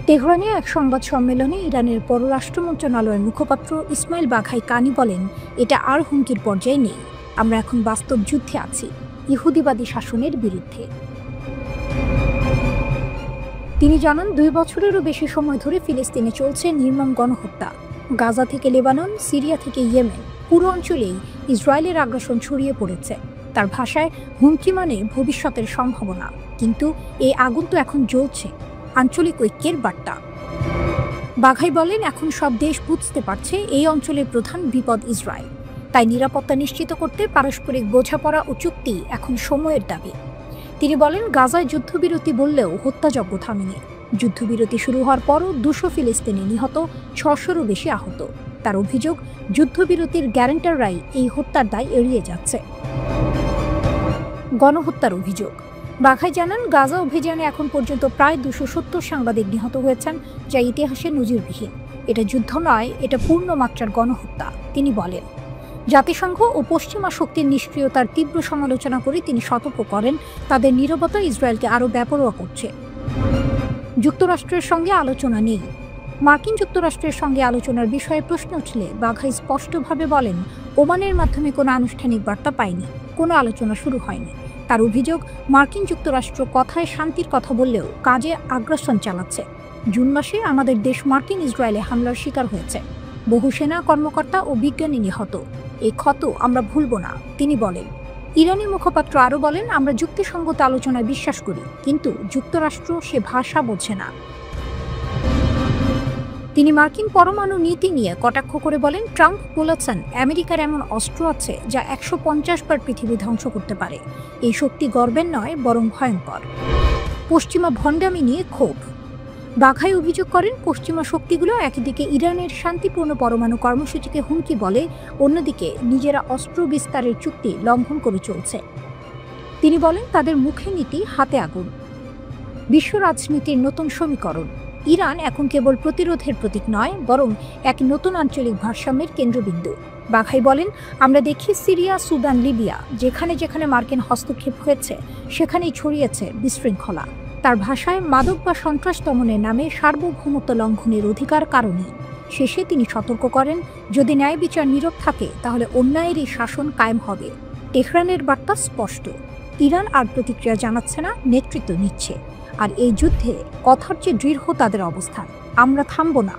Speaker 1: তেহরানে এক সংবাদ সম্মেলনে ইরানের পররাষ্ট্র মন্ত্রণালয়ের মুখপাত্র ইসমাইল বাঘাই কানি বলেন, এটা আর হুমকির পর্যায়ে নেই, আমরা এখন বাস্তব যুদ্ধে আছি, ইহুদিবাদী শাসনের বিরুদ্ধে। তিনি জানান, 2 বছরেরও বেশি সময় ধরে ফিলিস্তিনে চলছে নির্মম গণহত্যা। গাজা থেকে লেবানন, সিরিয়া থেকে ইয়েমেন, পুরো অঞ্চলেই ইসরায়েলের আগ্রাসন ছড়িয়ে পড়েছে। তার ভাষায়, হুমকি মানে ভবিষ্যতের সম্ভাবনা, কিন্তু এই আগুন তো এখন জ্বলছে। আঞ্চলিক ঐক্যের বার্তা। বাঘাই বলেন, এখন সব দেশ বুঝতে পারছে এই অঞ্চলের প্রধান বিপদ ইসরায়েল। তাই নিরাপত্তা নিশ্চিত করতে পারস্পরিক বোঝাপড়া ও চুক্তি এখন সময়ের দাবি। তিনি বলেন, গাজায় যুদ্ধবিরতি বললেও হত্যাযজ্ঞ থামেনি। যুদ্ধবিরতি শুরু হওয়ার পরও 200 ফিলিস্তিনি নিহত, 600-রও বেশি আহত। তার অভিযোগ, যুদ্ধবিরতির গ্যারান্টাররাই এই হত্যার দায় এড়িয়ে যাচ্ছে। গণহত্যার অভিযোগ। বাঘাই জানান, গাজা অভিযানে এখন পর্যন্ত প্রায় 270 সাংবাদিক নিহত হয়েছেন, যা ইতিহাসে নজিরবিহীন। এটা যুদ্ধ নয়, এটা পূর্ণমাত্রার গণহত্যা। তিনি বলেন, জাতিসংঘ ও পশ্চিমা শক্তির নিষ্ক্রিয়তার তীব্র সমালোচনা করে তিনি সতর্ক করেন, তাদের নীরবতা ইসরায়েলকে আরও বেপরোয়া করছে। যুক্তরাষ্ট্রের সঙ্গে আলোচনা নেই। মার্কিন যুক্তরাষ্ট্রের সঙ্গে আলোচনার বিষয়ে প্রশ্ন উঠলে বাঘাই স্পষ্টভাবে বলেন, ওমানের মাধ্যমে কোনো আনুষ্ঠানিক বার্তা পায়নি, কোনো আলোচনা শুরু হয়নি। তার অভিযোগ, মার্কিন যুক্তরাষ্ট্র কথায় শান্তির কথা বললেও কাজে আগ্রাসন চালাচ্ছে। জুন মাসে আমাদের দেশ মার্কিন ইসরায়েলে হামলার শিকার হয়েছে, বহু সেনা কর্মকর্তা ও বিজ্ঞানী নিহত। এই ক্ষত আমরা ভুলব না, তিনি বলেন। ইরানি মুখপাত্র আরও বলেন, আমরা যুক্তিসঙ্গত আলোচনায় বিশ্বাস করি, কিন্তু যুক্তরাষ্ট্র সে ভাষা বোঝে না। তিনি মার্কিন পরমাণু নীতি নিয়ে কটাক্ষ করে বলেন, ট্রাম্প বলেছেন, আমেরিকার এমন অস্ত্র আছে যা 150 বার পৃথিবী ধ্বংস করতে পারে। এই শক্তি গর্বের নয়, বরং ভয়ঙ্কর। পশ্চিমা ভণ্ডামি নিয়ে ক্ষোভ। বাঘাই অভিযোগ করেন, পশ্চিমা শক্তিগুলো একদিকে ইরানের শান্তিপূর্ণ পরমাণু কর্মসূচিকে হুমকি বলে, অন্যদিকে নিজেরা অস্ত্র বিস্তারের চুক্তি লঙ্ঘন করে চলছে। তিনি বলেন, তাদের মুখে নীতি, হাতে আগুন। বিশ্ব রাজনীতির নতুন সমীকরণ। ইরান এখন কেবল প্রতিরোধের প্রতীক নয়, বরং এক নতুন আঞ্চলিক ভারসাম্যের কেন্দ্রবিন্দু। বাঘাই বলেন, আমরা দেখি সিরিয়া, সুদান, লিবিয়া, যেখানে যেখানে মার্কিন হস্তক্ষেপ হয়েছে সেখানেই ছড়িয়েছে বিশৃঙ্খলা। তার ভাষায়, মাদক বা সন্ত্রাস দমনের নামে সার্বভৌমত্ব লঙ্ঘনের অধিকার কারণেই। শেষে তিনি সতর্ক করেন, যদি ন্যায় বিচার নীরব থাকে, তাহলে অন্যায়েরই শাসন কায়েম হবে। তেহরানের বার্তা স্পষ্ট, ইরান আর প্রতিক্রিয়া জানাচ্ছে না, নেতৃত্ব নিচ্ছে। আর এই যুদ্ধে কথার চেয়ে দৃঢ় তাদের অবস্থান, আমরা থামব না।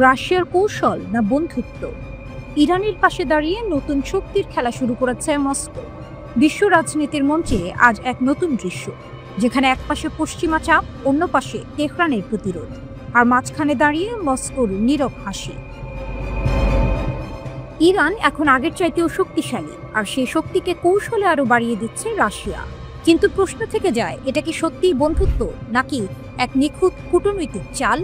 Speaker 1: রাশিয়ার কৌশল না বন্ধুত্ব? ইরানের পাশে দাঁড়িয়ে নতুন শক্তির খেলা শুরু করেছে মস্কো। বিশ্ব রাজনীতির মঞ্চে আজ এক নতুন দৃশ্য, যেখানে এক পাশে পশ্চিমা চাপ, অন্য পাশে তেহরানের প্রতিরোধ, আর মাঝখানে দাঁড়িয়ে মস্কোর নীরব হাসি। ইরান এখন আগের চাইতেও শক্তিশালী, আর সেই শক্তিকে কৌশলে আরও বাড়িয়ে দিচ্ছে রাশিয়া। কিন্তু প্রশ্ন থেকে যায়, এটা কি সত্যিই বন্ধুত্ব, নাকি এক নিখুঁত কূটনৈতিক চাল?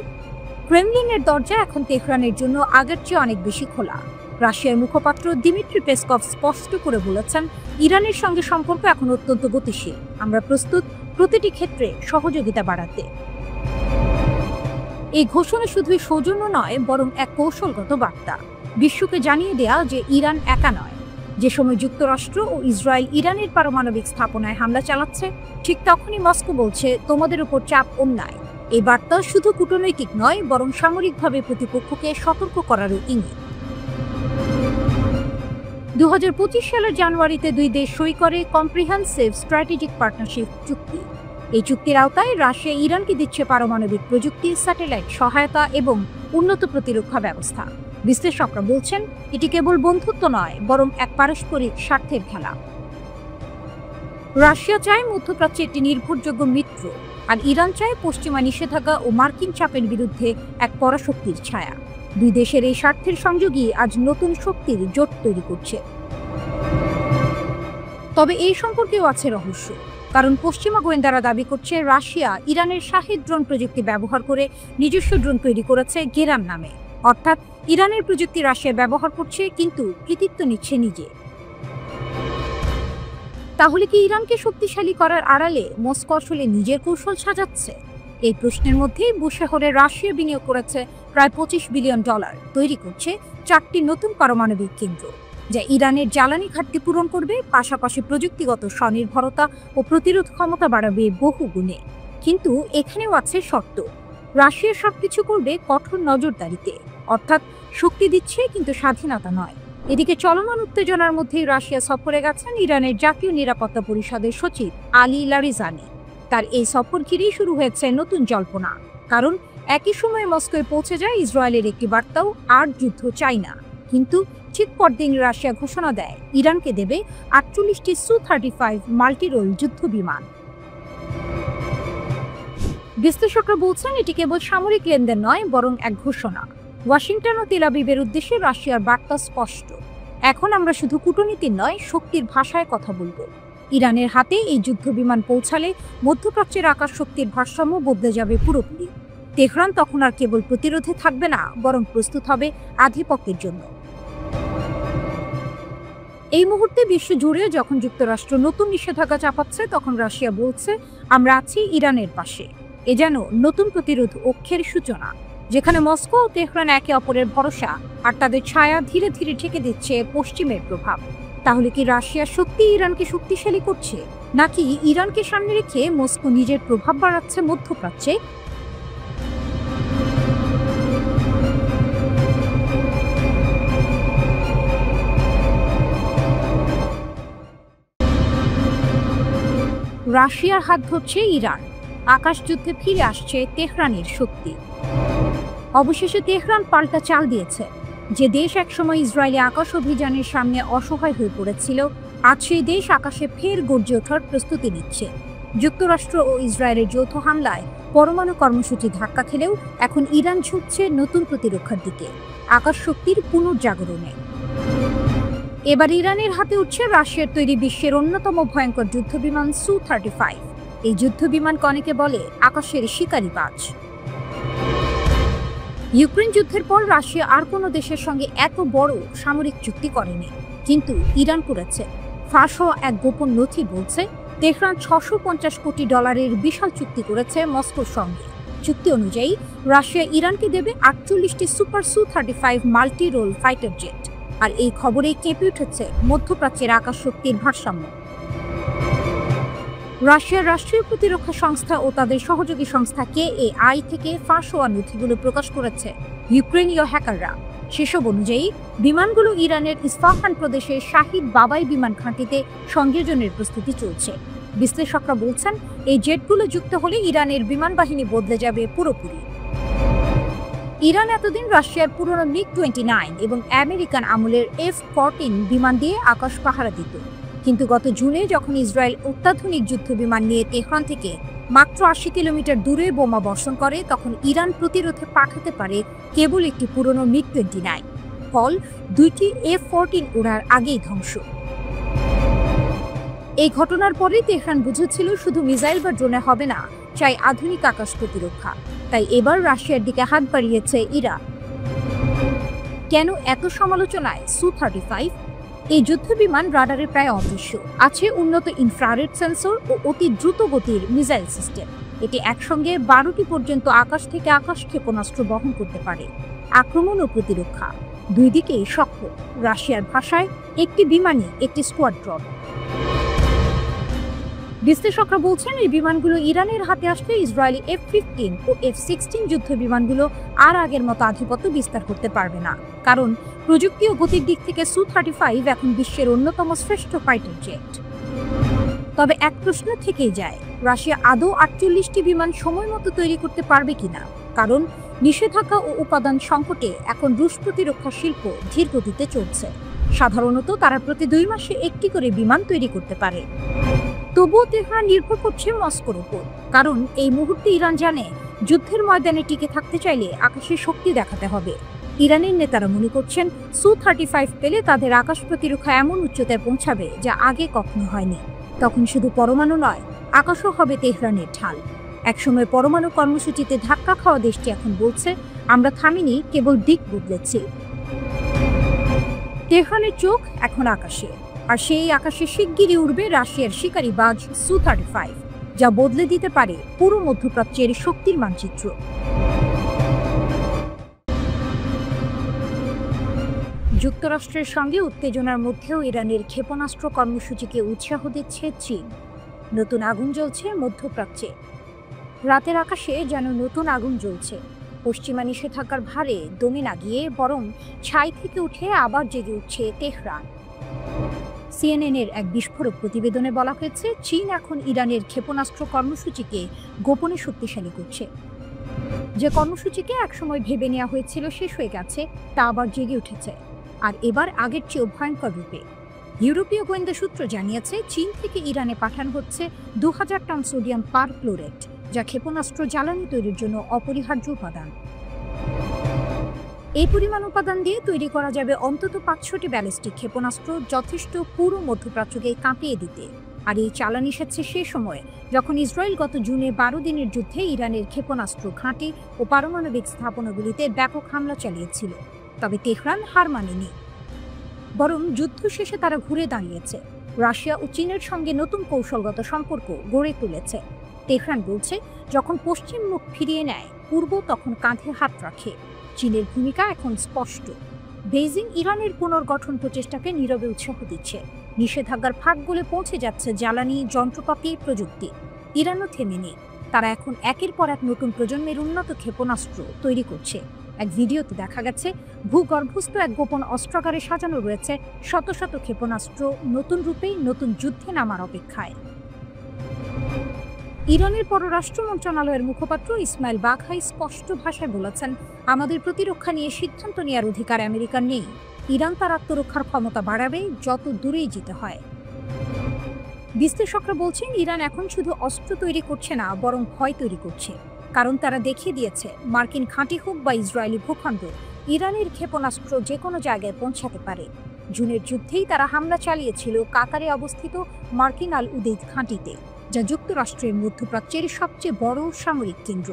Speaker 1: ক্রেমলিনের দরজা এখন তেহরানের জন্য আগের চেয়ে অনেক বেশি খোলা। রাশিয়ার মুখপাত্র দিমিত্রি পেসকভ স্পষ্ট করে বলেছেন, ইরানের সঙ্গে সম্পর্ক এখন অত্যন্ত গতিশীল, আমরা প্রস্তুত প্রতিটি ক্ষেত্রে সহযোগিতা বাড়াতে। এই ঘোষণা শুধুই সৌজন্য নয়, বরং এক কৌশলগত বার্তা, বিশ্বকে জানিয়ে দেয়া যে ইরান একা নয়। যে সময় যুক্তরাষ্ট্র ও ইসরায়েল ইরানের পারমাণবিক স্থাপনায় হামলা চালাচ্ছে, ঠিক তখনই মস্কো বলছে তোমাদের উপর চাপ অন্যায়। এই বার্তা শুধু কূটনৈতিক নয়, বরং সামরিকভাবে প্রতিপক্ষকে সতর্ক করারও ইঙ্গিত। 2025 সালের জানুয়ারিতে দুই দেশ সই করে কম্প্রিহেনসিভ স্ট্র্যাটেজিক পার্টনারশিপ চুক্তি। এই চুক্তির আওতায় রাশিয়া ইরানকে দিচ্ছে পারমাণবিক প্রযুক্তি, স্যাটেলাইট সহায়তা এবং উন্নত প্রতিরক্ষা ব্যবস্থা। বিশ্লেষকরা বলছেন এটি কেবল বন্ধুত্ব নয়, বরং এক পারস্পরিক স্বার্থের খেলা। রাশিয়া চায় মধ্যপ্রাচ্যে একটি নির্ভরযোগ্য মিত্র, আর ইরান চায় পশ্চিমা নিষেধাজ্ঞা ও মার্কিন চাপের বিরুদ্ধে এক পরাশক্তির ছায়া। দুই দেশের এই স্বার্থের সংযোগই আজ নতুন শক্তির জোট তৈরি করছে। তবে এই সম্পর্কেও আছে রহস্য, কারণ পশ্চিমা গোয়েন্দারা দাবি করছে রাশিয়া ইরানের শাহেদ ড্রোন প্রযুক্তি ব্যবহার করে নিজস্ব ড্রোন তৈরি করেছে গেরান নামে। অর্থাৎ ইরানের প্রযুক্তি রাশিয়া ব্যবহার করছে, কিন্তু কৃতিত্ব নিচ্ছে নিজে। তাহলে কি ইরানকে শক্তিশালী করার আড়ালে মস্কো আসলে নিজের কৌশল সাজাচ্ছে? এই প্রশ্নের মধ্যেই বুশেহরে রাশিয়া বিনিয়োগ করেছে প্রায় $25 বিলিয়ন, তৈরি করছে 4টি নতুন পারমাণবিক কেন্দ্র, যা ইরানের জ্বালানি ঘাটতি পূরণ করবে, পাশাপাশি প্রযুক্তিগত স্বনির্ভরতা ও প্রতিরোধ ক্ষমতা বাড়াবে বহু গুণে। কিন্তু এখানেও আছে শর্ত। রাশিয়া সবকিছু করবে কঠোর নজরদারিতে, অর্থাৎ শক্তি দিচ্ছে কিন্তু স্বাধীনতা নয়। এদিকে চলমান উত্তেজনার মধ্যেই রাশিয়া সফরে গেছেন ইরানের জাতীয় নিরাপত্তা পরিষদের সচিব আলী লারিজানি। তার এই সফর ঘিরেই শুরু হয়েছে নতুন জল্পনা, কারণ একই সময়ে মস্কোয় পৌঁছে যায় ইসরায়েলের একটি বার্তাও, আর যুদ্ধ চাই না। কিন্তু ঠিক পরদিন রাশিয়া ঘোষণা দেয় ইরানকে দেবে 48টি Su-35 মাল্টিরোল যুদ্ধ বিমান। বিশ্লেষকরা বলছেন এটি কেবল সামরিক লেনদেন নয়, বরং এক ঘোষণা। ওয়াশিংটন ও তেল আবিবের উদ্দেশ্যে রাশিয়ার বার্তা স্পষ্ট, এখন আমরা শুধু কূটনীতির নয়, শক্তির ভাষায় কথা বলবো। ইরানের হাতে এই যুদ্ধ বিমান পৌঁছালে মধ্যপ্রাচ্যের আকাশ শক্তির ভারসাম্য বদলে যাবে পুরোপুরি। তেহরান তখন আর কেবল প্রতিরোধে থাকবে না, বরং প্রস্তুত হবে আধিপত্যের জন্য। এই মুহূর্তে বিশ্ব জুড়ে যখন যুক্তরাষ্ট্র নতুন নিষেধাজ্ঞা চাপাচ্ছে, তখন রাশিয়া বলছে আমরা আছি ইরানের পাশে। এ যেন নতুন প্রতিরোধ অক্ষের সূচনা, যেখানে মস্কো ও তেহরান একে অপরের ভরসা আর তাদের ছায়া ধীরে ধীরে ঠেকে দিচ্ছে পশ্চিমের প্রভাব। তাহলে কি রাশিয়া সত্যি ইরানকে শক্তিশালী করছে, নাকি ইরানকে সামনে রেখে মস্কো নিজের প্রভাব বাড়াচ্ছে মধ্যপ্রাচ্যে? রাশিয়ার হাত ধরছে ইরান, আকাশ যুদ্ধে ফিরে আসছে তেহরানের শক্তি। অবশেষে তেহরান পাল্টা চাল দিয়েছে। যে দেশ একসময় ইসরায়েলি আকাশ অভিযানের সামনে অসহায় হয়ে পড়েছিল, আজ সেই দেশ আকাশে ফের গর্জে ওঠার প্রস্তুতি নিচ্ছে। যুক্তরাষ্ট্র ও ইসরায়েলের যৌথ হামলায় পরমাণু কর্মসূচি ধাক্কা খেলেও এখন ইরান ঝুঁকছে নতুন প্রতিরক্ষার দিকে, আকাশ শক্তির পুনর্জাগরণে। এবার ইরানের হাতে উঠছে রাশিয়ার তৈরি বিশ্বের অন্যতম ভয়ঙ্কর যুদ্ধবিমান Su-35। এই যুদ্ধবিমানকে অনেকে বলে আকাশের শিকারিবাজ। ইউক্রেন যুদ্ধের পর রাশিয়া আর কোনো দেশের সঙ্গে এত বড় সামরিক চুক্তি করেনি, কিন্তু ইরান করেছে। ফাঁস হওয়া এক গোপন নথি বলছে তেহরান $650 কোটি বিশাল চুক্তি করেছে মস্কোর সঙ্গে। চুক্তি অনুযায়ী রাশিয়া ইরানকে দেবে 48টি super Su-35 multi role fighter jet. আর এই খবরেই কেঁপে উঠেছে মধ্যপ্রাচ্যের আকাশ শক্তির ভারসাম্য। রাশিয়ার রাষ্ট্রীয় প্রতিরক্ষা সংস্থা ও তাদের সহযোগী সংস্থা KAI থেকে ফাঁস হওয়া নথিগুলো প্রকাশ করেছে ইউক্রেনীয় হ্যাকাররা। সেসব অনুযায়ী বিমানগুলো ইরানের ইস্পাহান প্রদেশের শাহিদ বাবাই বিমান ঘাঁটিতে সংযোজনের প্রস্তুতি চলছে। বিশ্লেষকরা বলছেন এই জেটগুলো যুক্ত হলে ইরানের বিমান বাহিনী বদলে যাবে পুরোপুরি। ইরান এতদিন রাশিয়ার পুরনো MiG-29 এবং আমেরিকান আমলের F-14 বিমান দিয়ে আকাশ পাহারা দিত, কিন্তু গত জুনে যখন ইসরায়েল অত্যাধুনিক যুদ্ধ বিমান নিয়ে তেহরান থেকে মাত্র 80 কিলোমিটার দূরে বোমা বর্ষণ করে, তখন ইরান প্রতিরোধে পাঠাতে পারে কেবল একটি পুরনো MiG-29। ফল, দুইটি F-14 ওড়ার আগেই ধ্বংস। এই ঘটনার পরে তেহরান বুঝেছিল শুধু মিসাইল বা ড্রোনে হবে না, চাই আধুনিক আকাশ প্রতিরক্ষা। তাই এবার রাশিয়ার দিকে হাত বাড়িয়েছে ইরান। কেন এত সমালোচনায় Su-35? এই যুদ্ধবিমান রাডারে প্রায় অদৃশ্য, আছে উন্নত ইনফ্রারেড সেন্সর ও অতি দ্রুত গতির মিসাইল সিস্টেম। এটি একসঙ্গে 12টি পর্যন্ত আকাশ থেকে আকাশ ক্ষেপণাস্ত্র বহন করতে পারে। আক্রমণ ও প্রতিরক্ষা দুই দিকেই সক্ষম। রাশিয়ার ভাষায় একটি বিমানই একটি স্কোয়াড্রন। বিশ্লেষকরা বলছেন এই বিমানগুলো ইরানের হাতে আসলে ইসরায়েলি F-15 ও F-16 যুদ্ধ বিমানগুলো আর আগের মতো আধিপত্য বিস্তার করতে পারবে না, কারণ প্রযুক্তি ও গতির দিক থেকে Su-35 এখন বিশ্বের অন্যতম শ্রেষ্ঠ ফাইটার জেট। তবে এক প্রশ্ন থেকেই যায়, রাশিয়া আদৌ 48টি বিমান সময় মতো তৈরি করতে পারবে কিনা, কারণ নিষেধাজ্ঞা ও উপাদান সংকটে এখন রুশ প্রতিরক্ষা শিল্প ধীর গতিতে চলছে। সাধারণত তারা প্রতি 2 মাসে একটি করে বিমান তৈরি করতে পারে। তবুও তেহরান নির্ভর করছে মস্কোর উপর, কারণ এই মুহূর্তে ইরান জানে যুদ্ধের ময়দানে টিকে থাকতে চাইলে আকাশের শক্তি দেখাতে হবে। ইরানের নেতারা মনে করছেন Su-35 পেলে তাদের আকাশ প্রতিরক্ষা এমন উচ্চতায় পৌঁছাবে যা আগে কখনো হয়নি। তখন শুধু পরমাণু নয়, আকাশও হবে তেহরানের ঢাল। একসময় পরমাণু কর্মসূচিতে ধাক্কা খাওয়া দেশটি এখন বলছে, আমরা থামিনি, কেবল দিক বদলেছি। তেহরানের চোখ এখন আকাশে, আর সেই আকাশে শিগগিরই উড়বে রাশিয়ার শিকারী বাজ Su-35, যা বদলে দিতে পারে পুরো মধ্যপ্রাচ্যের শক্তির মানচিত্র। যুক্তরাষ্ট্রের সঙ্গে উত্তেজনার মধ্যেও ইরানের ক্ষেপণাস্ত্র কর্মসূচিকে উৎসাহ দিচ্ছে চীন। নতুন আগুন জ্বলছে মধ্যপ্রাচ্যে। রাতের আকাশে যেন নতুন আগুন জ্বলছে। পশ্চিমা নিষেধাজ্ঞার ভারে দমে না গিয়ে বরং ছাই থেকে উঠে আবার জেগে উঠছে তেহরান। সিএনএনের এক বিস্ফোরক প্রতিবেদনে বলা হয়েছে, চীন এখন ইরানের ক্ষেপণাস্ত্র কর্মসূচিকে গোপনে শক্তিশালী করছে। যে কর্মসূচিকে একসময় ভেবে নেওয়া হয়েছিল শেষ হয়ে গেছে, তা আবার জেগে উঠেছে, আর এবার আগের চেয়েও ভয়ঙ্কর রূপে। ইউরোপীয় গোয়েন্দা সূত্র জানিয়েছে, চীন থেকে ইরানে পাঠানো হচ্ছে 2000 টন সোডিয়াম পারক্লোরেট, যা ক্ষেপণাস্ত্র জ্বালানি তৈরির জন্য অপরিহার্য উপাদান। এই পরিমাণ উপাদান দিয়ে তৈরি করা যাবে অন্তত 500টি ব্যালিস্টিক ক্ষেপণাস্ত্র, যথেষ্ট পুরো মধ্যপ্রাচ্যকে কাঁপিয়ে দিতে। আর এই চালান এসেছে সে সময়ে যখন ইসরায়েল গত জুনে 12 দিনের যুদ্ধে ইরানের ক্ষেপণাস্ত্র ঘাঁটি ও পারমাণবিক স্থাপনাগুলিতে ব্যাপক হামলা চালিয়েছিল। তবে তেহরান হার মানেনি, বরং যুদ্ধ শেষে তারা ঘুরে দাঁড়িয়েছে। রাশিয়া ও চীনের সঙ্গে নতুন কৌশলগত সম্পর্ক গড়ে তুলেছে। তেহরান বলছে, যখন পশ্চিম মুখ ফিরিয়ে নেয়, পূর্ব তখন কাঁধে হাত রাখে। চীনের ভূমিকা এখন স্পষ্ট। বেইজিং ইরানের পুনর্গঠন প্রচেষ্টাকে নীরবে উৎসাহ দিচ্ছে। নিষেধাজ্ঞার ফাঁক গলে পৌঁছে যাচ্ছে জ্বালানি, যন্ত্রপাতি, প্রযুক্তি। ইরানও থেমে নেই। তারা এখন একের পর এক নতুন প্রজন্মের উন্নত ক্ষেপণাস্ত্র তৈরি করছে। এক ভিডিওতে দেখা গেছে, ভূগর্ভস্থ এক গোপন অস্ত্রাগারে সাজানো রয়েছে শত শত ক্ষেপণাস্ত্র, নতুন রূপেই নতুন যুদ্ধে নামার অপেক্ষায়। ইরানের পররাষ্ট্র মন্ত্রণালয়ের মুখপাত্র ইসমাইল বাঘাই স্পষ্ট ভাষায় বলেছেন, আমাদের প্রতিরক্ষা নিয়ে সিদ্ধান্ত নেওয়ার অধিকার আমেরিকার নেই। ইরান তার আত্মরক্ষার ক্ষমতা বাড়াবে যত দূরেই যেতে হয়। বিশ্লেষকরা বলছেন, ইরান এখন শুধু অস্ত্র তৈরি করছে না, বরং ভয় তৈরি করছে। কারণ তারা দেখিয়ে দিয়েছে, মার্কিন ঘাঁটি হোক বা ইসরায়েলি ভূখণ্ড, ইরানের ক্ষেপণাস্ত্র যে কোনো জায়গায় পৌঁছাতে পারে। জুনের যুদ্ধেই তারা হামলা চালিয়েছিল কাতারে অবস্থিত মার্কিন আল উদেইদ ঘাঁটিতে, যা যুক্তরাষ্ট্রের মধ্যপ্রাচ্যের সবচেয়ে বড় সামরিক কেন্দ্র।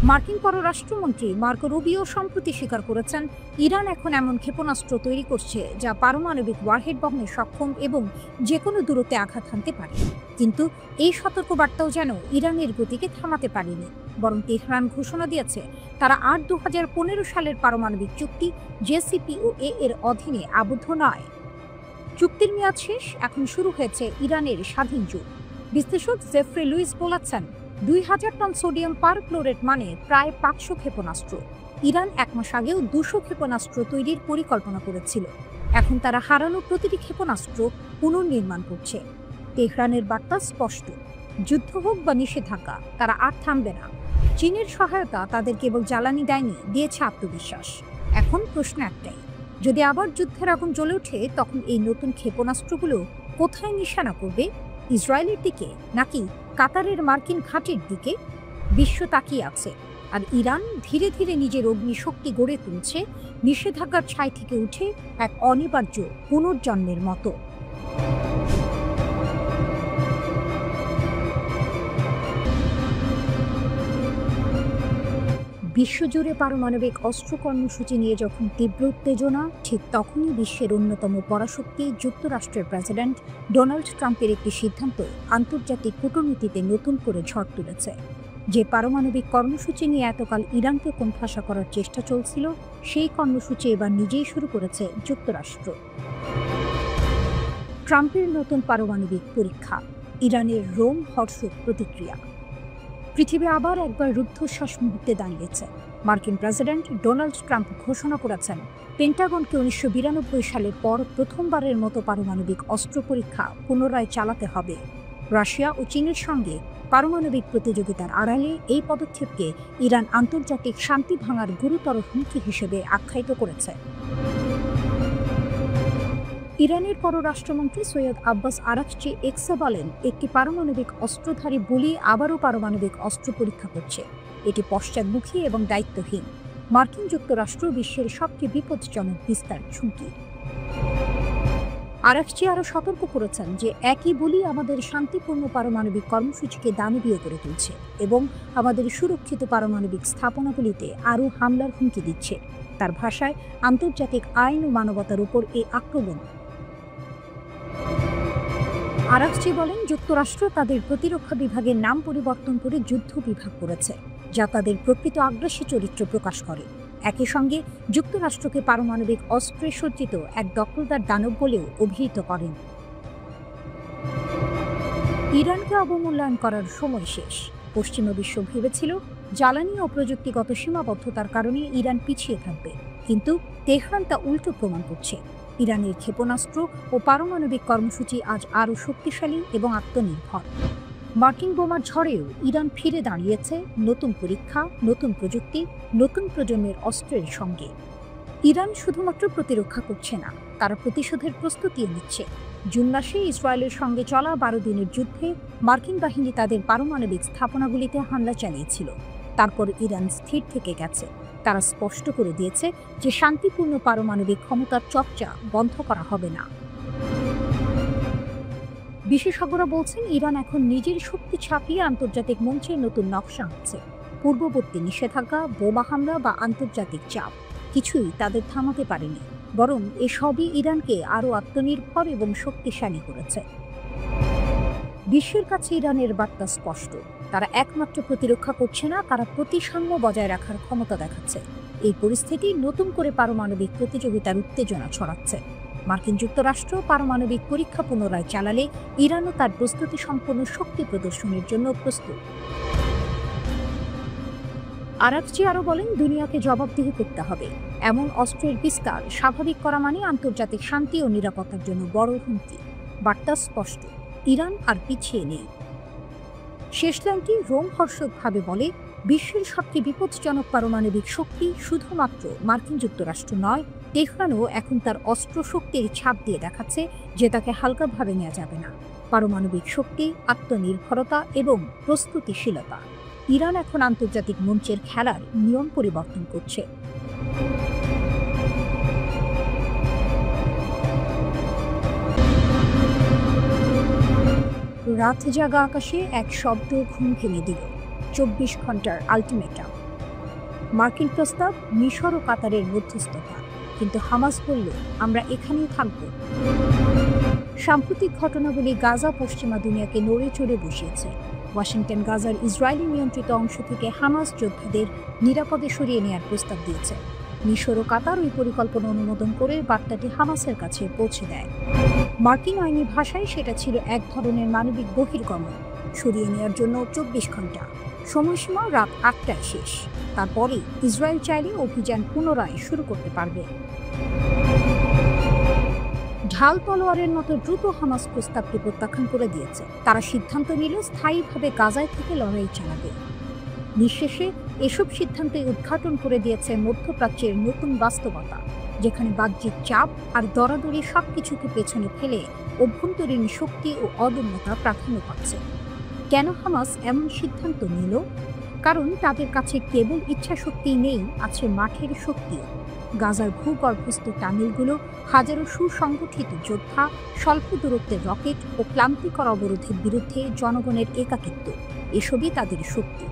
Speaker 1: মার্কিন পররাষ্ট্রমন্ত্রী মার্কো রুবিও সম্প্রতি স্বীকার করেছেন, ইরান এখন এমন ক্ষেপণাস্ত্র তৈরি করছে যা পারমাণবিক ওয়ারহেড বহনে সক্ষম এবং যে কোনো দূরত্বে আঘাত হানতে পারে। কিন্তু এই সতর্কবার্তাও যেন ইরানের গতিকে থামাতে পারেনি, বরং তেহরান ঘোষণা দিয়েছে তারা আর 2015 সালের পারমাণবিক চুক্তি JCPOA এর অধীনে আবদ্ধ নয়। চুক্তির মেয়াদ শেষ, এখন শুরু হয়েছে ইরানের স্বাধীন যুগ। বিশ্লেষক জেফ্রি লুইস বলেছেন, 2000 টন সোডিয়াম পারক্লোরেট মানে প্রায় 500 ক্ষেপণাস্ত্র। ইরান 1 মাস আগেও 200 ক্ষেপণাস্ত্র তৈরির পরিকল্পনা করেছিল। এখন তারা হারানো প্রতিটি ক্ষেপণাস্ত্র পুনর্নির্মাণ করছে। তেহরানের বার্তা স্পষ্ট, যুদ্ধ হোক বা নিষেধাজ্ঞা, তারা আর থামবে না। চীনের সহায়তা তাদের কেবল জ্বালানি দেয়নি, দিয়েছে আত্মবিশ্বাস। এখন প্রশ্ন একটাই, যদি আবার যুদ্ধের আগুন জ্বলে ওঠে, তখন এই নতুন ক্ষেপণাস্ত্রগুলো কোথায় নিশানা করবে? ইসরায়েলের দিকে নাকি কাতারের মার্কিন ঘাঁটির দিকে? বিশ্ব তাকিয়ে আছে, আর ইরান ধীরে ধীরে নিজের অগ্নিশক্তি গড়ে তুলছে, নিষেধাজ্ঞার ছাই থেকে উঠে এক অনিবার্য পুনর্জন্মের মতো। বিশ্বজুড়ে পারমাণবিক অস্ত্র কর্মসূচি নিয়ে যখন তীব্র উত্তেজনা, ঠিক তখনই বিশ্বের অন্যতম পরাশক্তি যুক্তরাষ্ট্রের প্রেসিডেন্ট ডোনাল্ড ট্রাম্পের একটি সিদ্ধান্ত আন্তর্জাতিক কূটনীতিতে নতুন করে ঝড় তুলেছে। যে পারমাণবিক কর্মসূচি নিয়ে এতকাল ইরানকে কোণঠাসা করার চেষ্টা চলছিল, সেই কর্মসূচি এবার নিজেই শুরু করেছে যুক্তরাষ্ট্র। ট্রাম্পের নতুন পারমাণবিক পরীক্ষা, ইরানের রোম হর্ষক প্রতিক্রিয়া। পৃথিবী আবার একবার রুদ্ধশ্বাস মুহূর্তে দাঁড়িয়েছে। মার্কিন প্রেসিডেন্ট ডোনাল্ড ট্রাম্প ঘোষণা করেছেন, পেন্টাগনকে 1992 সালের পর প্রথমবারের মতো পারমাণবিক অস্ত্র পরীক্ষা পুনরায় চালাতে হবে। রাশিয়া ও চীনের সঙ্গে পারমাণবিক প্রতিযোগিতার আড়ালে এই পদক্ষেপকে ইরান আন্তর্জাতিক শান্তি ভাঙার গুরুতর হুমকি হিসেবে আখ্যায়িত করেছে। ইরানের পররাষ্ট্রমন্ত্রী সৈয়দ আব্বাস আরাকচি এক্সে বলেন, একটি পারমাণবিক অস্ত্রধারী বুলি আবারও পারমাণবিক অস্ত্র পরীক্ষা করছে। এটি পশ্চাদমুখী এবং দায়িত্বহীন। মার্কিন যুক্তরাষ্ট্র বিশ্বের সবচেয়ে বিপজ্জনক বিস্তার ঝুঁকি। আরাকচি আরও সতর্ক করেছেন যে একই বুলি আমাদের শান্তিপূর্ণ পারমাণবিক কর্মসূচিকে দানবীয় করে তুলছে এবং আমাদের সুরক্ষিত পারমাণবিক স্থাপনাগুলিতে আরও হামলার হুমকি দিচ্ছে। তার ভাষায়, আন্তর্জাতিক আইন ও মানবতার উপর এই আক্রমণ। আরাকচি বলেন, যুক্তরাষ্ট্র তাদের প্রতিরক্ষা বিভাগের নাম পরিবর্তন করে যুদ্ধ বিভাগ করেছে, যা তাদের প্রকৃত আগ্রাসী চরিত্র প্রকাশ করে। একই সঙ্গে যুক্তরাষ্ট্রকে পারমাণবিক অস্ত্রে সজ্জিত এক দখলদার দানব বলেও অভিহিত করেন। ইরানকে অবমূল্যায়ন করার সময় শেষ। পশ্চিমা বিশ্ব ভেবেছিল জ্বালানি ও প্রযুক্তিগত সীমাবদ্ধতার কারণে ইরান পিছিয়ে থাকবে, কিন্তু তেহরান তা উল্টো প্রমাণ করছে। ইরানের ক্ষেপণাস্ত্র ও পারমাণবিক কর্মসূচি আজ আরও শক্তিশালী এবং আত্মনির্ভর। মার্কিন বোমার ঝড়েও ইরান ফিরে দাঁড়িয়েছে নতুন পরীক্ষা, নতুন প্রযুক্তি, নতুন প্রজন্মের অস্ত্রের সঙ্গে। ইরান শুধুমাত্র প্রতিরক্ষা করছে না, তারা প্রতিশোধের প্রস্তুতিও নিচ্ছে। জুন মাসে ইসরায়েলের সঙ্গে চলা 12 দিনের যুদ্ধে মার্কিন বাহিনী তাদের পারমাণবিক স্থাপনাগুলিতে হামলা চালিয়েছিল। তারপর ইরান স্থির থেকে গেছে। তারা স্পষ্ট করে দিয়েছে যে শান্তিপূর্ণ পারমাণবিক ক্ষমতার চর্চা বন্ধ করা হবে না। বিশেষজ্ঞরা বলছেন, ইরান এখন নিজের শক্তি ছাপিয়ে আন্তর্জাতিক মঞ্চে নতুন নকশা আঁকছে। পূর্ববর্তী নিষেধাজ্ঞা, বোমা হামলা বা আন্তর্জাতিক চাপ কিছুই তাদের থামাতে পারেনি, বরং এসবই ইরানকে আরও আত্মনির্ভর এবং শক্তিশালী করেছে। বিশ্বের কাছে ইরানের বার্তা স্পষ্ট, তারা একমাত্র প্রতিরক্ষা করছে না, তারা প্রতিসাম্য বজায় রাখার ক্ষমতা দেখাচ্ছে। এই পরিস্থিতি নতুন করে পারমাণবিক প্রতিযোগিতার উত্তেজনা ছড়াচ্ছে। মার্কিন যুক্তরাষ্ট্র পারমাণবিক পরীক্ষা পুনরায় চালালে ইরানও তার প্রস্তুতি সম্পন্ন শক্তি প্রদর্শনের জন্য প্রস্তুত। আরাকচি আরও বলেন, দুনিয়াকে জবাবদিহি করতে হবে। এমন অস্ত্রের বিস্তার স্বাভাবিক করা মানে আন্তর্জাতিক শান্তি ও নিরাপত্তার জন্য বড় হুমকি। বার্তা স্পষ্ট, ইরান আর পিছিয়ে নেই। শেষ লাইনটি রোমহর্ষকভাবে বলে, বিশ্বের সবচেয়ে বিপজ্জনক পারমাণবিক শক্তি শুধুমাত্র মার্কিন যুক্তরাষ্ট্র নয়, তেহরানও এখন তার অস্ত্র শক্তির ছাপ দিয়ে দেখাচ্ছে যে তাকে হালকাভাবে নেওয়া যাবে না। পারমাণবিক শক্তি, আত্মনির্ভরতা এবং প্রস্তুতিশীলতা, ইরান এখন আন্তর্জাতিক মঞ্চের খেলার নিয়ম পরিবর্তন করছে। রাত জাগা আকাশে এক শব্দ ঘুম ভেঙে দিল, 24 ঘন্টার আলটিমেটাম। মার্কিন প্রস্তাব, মিশর ও কাতারের মধ্যস্থতা, কিন্তু হামাস বলল, আমরা এখানেই থাকব। সাম্প্রতিক ঘটনাগুলি গাজা পশ্চিমা দুনিয়াকে নড়ে চড়ে বসিয়েছে। ওয়াশিংটন গাজার ইসরায়েলি নিয়ন্ত্রিত অংশ থেকে হামাস যোদ্ধাদের নিরাপদে সরিয়ে নেওয়ার প্রস্তাব দিয়েছে। মিশর ও কাতার ওই পরিকল্পনা অনুমোদন করে বার্তাটি হামাসের কাছে পৌঁছে দেয়। মার্কিন আইনি ভাষায় সেটা ছিল এক ধরনের মানবিক বহির্গমন। সরিয়ে নেওয়ার জন্য 24 ঘন্টা, সময়সীমা রাত 8টায় শেষ। তারপরে ইসরায়েল চাইলে অভিযান পুনরায় শুরু করতে পারবে। ঢাল তলোয়ারের মতো দ্রুত হামাস প্রস্তাবটি প্রত্যাখ্যান করে দিয়েছে। তারা সিদ্ধান্ত নিল স্থায়ীভাবে গাজায় থেকে লড়াই চালাবে। নিঃশেষে এসব সিদ্ধান্তই উদ্ঘাটন করে দিয়েছে মধ্যপ্রাচ্যের নতুন বাস্তবতা, যেখানে বাহ্যিক চাপ আর দরাদরি সবকিছুকে পেছনে ফেলে অভ্যন্তরীণ শক্তি ও অদম্যতা প্রাধান্য পাচ্ছে। কেন হামাস এমন সিদ্ধান্ত নিল? কারণ তাদের কাছে কেবল ইচ্ছাশক্তিই নেই, আছে মাঠের শক্তিও। গাজার ভূগর্ভস্থ টানেলগুলো, হাজারো সুসংগঠিত যোদ্ধা, স্বল্প দূরত্বের রকেট ও ক্লান্তিকর অবরোধের বিরুদ্ধে জনগণের একাকিত্ব, এসবই তাদের শক্তি।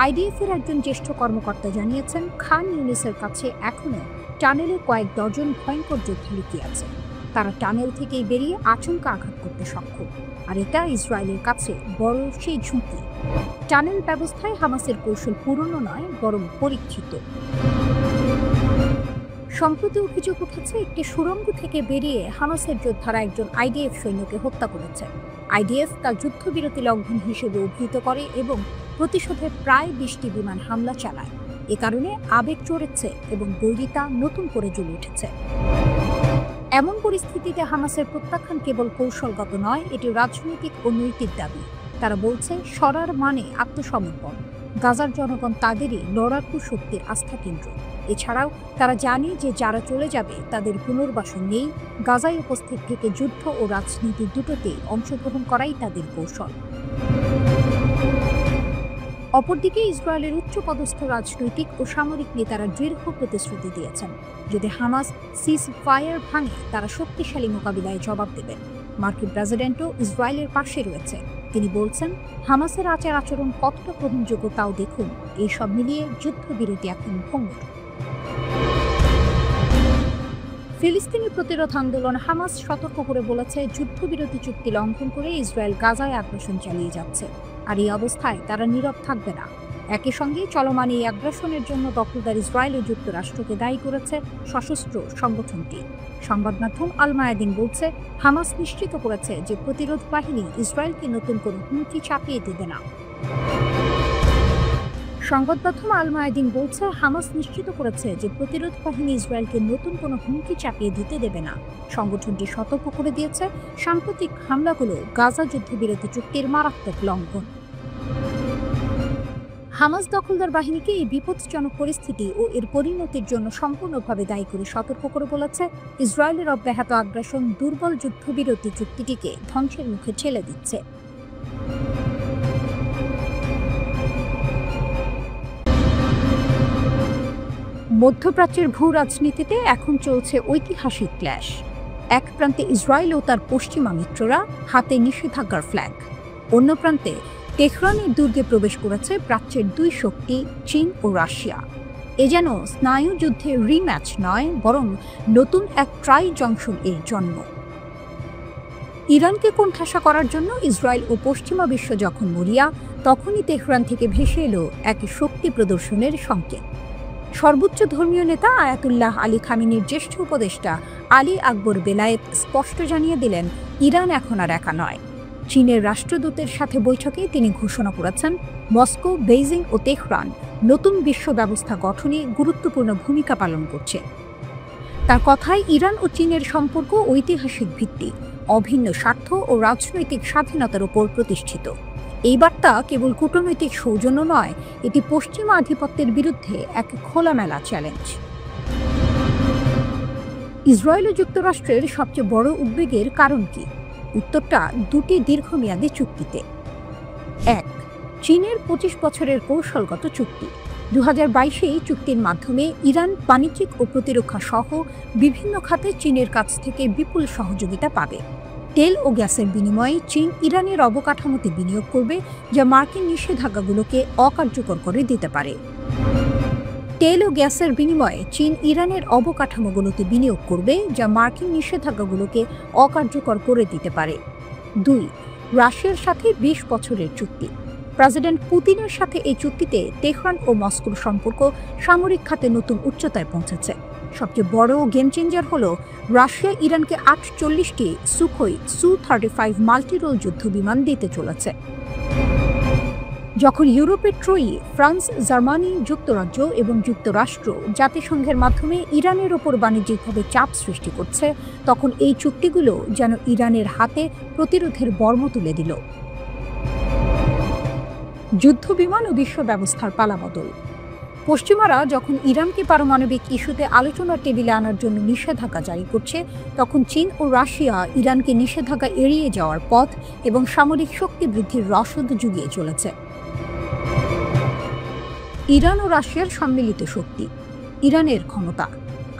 Speaker 1: আইডিএফের একজন জ্যেষ্ঠ কর্মকর্তা জানিয়েছেন, খান ইউনিসের কাছে এখনও টানেলে কয়েক ডজন ভয়ঙ্কর যোদ্ধা লুকিয়ে আছে। তারা টানেল থেকেই বেরিয়ে আচমকা আঘাত করতে সক্ষম, আর এটা ইসরায়েলের কাছে বড় সেই ঝুঁকি। টানেল ব্যবস্থায় হামাসের কৌশল পুরনো নয়, বরং পরীক্ষিত। সম্প্রতি অভিযোগ উঠেছে, একটি সুড়ঙ্গ থেকে বেরিয়ে হামাসের যোদ্ধারা একজন আইডিএফ সৈন্যকে হত্যা করেছে। আইডিএফ তা যুদ্ধবিরতি লঙ্ঘন হিসেবে অভিহিত করে এবং প্রতিশোধে প্রায় 20টি বিমান হামলা চালায়। এ কারণে আবেগ চড়েছে এবং বৈরিতা নতুন করে জ্বলে উঠেছে। এমন পরিস্থিতিতে হামাসের প্রত্যাখ্যান কেবল কৌশলগত নয়, এটি রাজনৈতিক ও নৈতিক দাবি। তারা বলছে, সরার মানে আত্মসমর্পণ। গাজার জনগণ তাদেরই লড়াকু শক্তির আস্থা কেন্দ্র। এছাড়াও তারা জানে যে যারা চলে যাবে তাদের পুনর্বাসন নেই। গাজায় উপস্থিত থেকে যুদ্ধ ও রাজনীতি দুটোতেই অংশগ্রহণ করাই তাদের কৌশল। অপরদিকে ইসরায়েলের উচ্চপদস্থ রাজনৈতিক ও সামরিক নেতারা দৃঢ় প্রতিশ্রুতি দিয়েছেন, যদি হামাস সিজ ফায়ার ভাঙে তারা শক্তিশালী মোকাবিলায় জবাব দেবেন। মার্কিন প্রেসিডেন্টও ইসরায়েলের পাশে রয়েছে। তিনি বলছেন, হামাসের আচার আচরণ কতটা গ্রহণযোগ্য তাও দেখুন। এই সব মিলিয়ে যুদ্ধবিরতি এখন ভঙ্গুর। ফিলিস্তিনি প্রতিরোধ আন্দোলন হামাস সতর্ক করে বলেছে, যুদ্ধবিরতি চুক্তি লঙ্ঘন করে ইসরায়েল গাজায় আগ্রাসন চালিয়ে যাচ্ছে, আর এই অবস্থায় তারা নীরব থাকবে না। একই সঙ্গে চলমান এই আগ্রাসনের জন্য দখলদার ইসরায়েল ও যুক্তরাষ্ট্রকে দায়ী করেছে সশস্ত্র সংগঠনটি। সংবাদ মাধ্যম আল মায়াদিন বলছে, হামাস নিশ্চিত করেছে যে প্রতিরোধ বাহিনী ইসরায়েলকে নতুন কোনো হুমকি চাপিয়ে দেবে না। সংবাদ মাধ্যম আল মায়াদিন বলছে, হামাস নিশ্চিত করেছে যে প্রতিরোধ বাহিনী ইসরায়েলকে নতুন কোনো হুমকি চাপিয়ে দিতে দেবে না। সংগঠনটি সতর্ক করে দিয়েছে, সাম্প্রতিক হামলাগুলো গাজা যুদ্ধবিরতি চুক্তির মারাত্মক লঙ্ঘন। হামাস দখলদার বাহিনীকে এই বিপজ্জনক পরিস্থিতি ও এর পরিণতির জন্য সম্পূর্ণভাবে দায়ী করে সতর্ক করে বলেছে, ইসরায়েলের অব্যাহত আগ্রাসন দুর্বল যুদ্ধবিরতি চুক্তিটিকে ধ্বংসের মুখে ঠেলে দিচ্ছে। মধ্যপ্রাচ্যের ভূ রাজনীতিতে এখন চলছে ঐতিহাসিক ক্ল্যাশ। এক প্রান্তে ইসরায়েল ও তার পশ্চিমা মিত্ররা, হাতে নিষেধাজ্ঞার ফ্ল্যাগ। অন্য প্রান্তে তেহরানের দুর্গে প্রবেশ করেছে প্রাচ্যের দুই শক্তি, চীন ও রাশিয়া। এ যেন স্নায়ু যুদ্ধের রিম্যাচ নয়, বরং নতুন এক ট্রাই জংশন এর জন্ম। ইরানকে কোণঠাসা করার জন্য ইসরায়েল ও পশ্চিমা বিশ্ব যখন মরিয়া, তখনই তেহরান থেকে ভেসে এলো এক শক্তি প্রদর্শনের সংকেত। সর্বোচ্চ ধর্মীয় নেতা আয়াতুল্লাহ আলী খামেনির জ্যেষ্ঠ উপদেষ্টা আলী আকবর বেলায়েত স্পষ্ট জানিয়ে দিলেন, ইরান এখন আর একা নয়। চীনের রাষ্ট্রদূতের সাথে বৈঠকে তিনি ঘোষণা করেছেন, মস্কো, বেইজিং ও তেহরান নতুন বিশ্ব ব্যবস্থা গঠনে গুরুত্বপূর্ণ ভূমিকা পালন করছে। তার কথায়, ইরান ও চীনের সম্পর্ক ঐতিহাসিক ভিত্তি, অভিন্ন স্বার্থ ও রাজনৈতিক স্বাধীনতার উপর প্রতিষ্ঠিত। এই বার্তা কেবল কূটনৈতিক সৌজন্য নয়, এটি পশ্চিমা আধিপত্যের বিরুদ্ধে এক খোলামেলা চ্যালেঞ্জ। ইসরায়েল ও যুক্তরাষ্ট্রের সবচেয়ে বড় উদ্বেগের কারণ কি? উত্তরটা দুটি দীর্ঘমেয়াদী চুক্তিতে। এক, চীনের 25 বছরের কৌশলগত চুক্তি। 2022 এই চুক্তির মাধ্যমে ইরান বাণিজ্যিক ও প্রতিরক্ষা সহ বিভিন্ন খাতে চীনের কাছ থেকে বিপুল সহযোগিতা পাবে। তেল ও গ্যাসের বিনিময়ে চীন ইরানের অবকাঠামোতে বিনিয়োগ করবে, যা মার্কিন নিষেধাজ্ঞাগুলোকে অকার্যকর করে দিতে পারে। তেল ও গ্যাসের বিনিময়ে চীন ইরানের অবকাঠামোগুলোতে বিনিয়োগ করবে, যা মার্কিন নিষেধাজ্ঞাগুলোকে অকার্যকর করে দিতে পারে। 2, রাশিয়ার সাথে 20 বছরের চুক্তি। প্রেসিডেন্ট পুতিনের সাথে এই চুক্তিতে তেহরান ও মস্কোর সম্পর্ক সামরিক খাতে নতুন উচ্চতায় পৌঁছেছে। সবচেয়ে বড় গেম চেঞ্জার হল, রাশিয়া ইরানকে 48টি সুখোই Su-35 মাল্টিরোল যুদ্ধবিমান দিতে চলেছে। যখন ইউরোপের ট্রয়ি, ফ্রান্স, জার্মানি, যুক্তরাজ্য এবং যুক্তরাষ্ট্র জাতিসংঘের মাধ্যমে ইরানের ওপর বাণিজ্যিকভাবে চাপ সৃষ্টি করছে, তখন এই চুক্তিগুলো যেন ইরানের হাতে প্রতিরোধের বর্ম তুলে দিল। যুদ্ধবিমান ও বিশ্ব ব্যবস্থার পালাবদল। পশ্চিমারা যখন ইরানকে পারমাণবিক ইস্যুতে আলোচনার টেবিলে আনার জন্য নিষেধাজ্ঞা জারি করছে, তখন চীন ও রাশিয়া ইরানকে নিষেধাজ্ঞা এড়িয়ে যাওয়ার পথ এবং সামরিক শক্তি বৃদ্ধির রসদ জুগিয়ে চলেছে। ইরান ও রাশিয়ার সম্মিলিত শক্তি। ইরানের ক্ষমতা,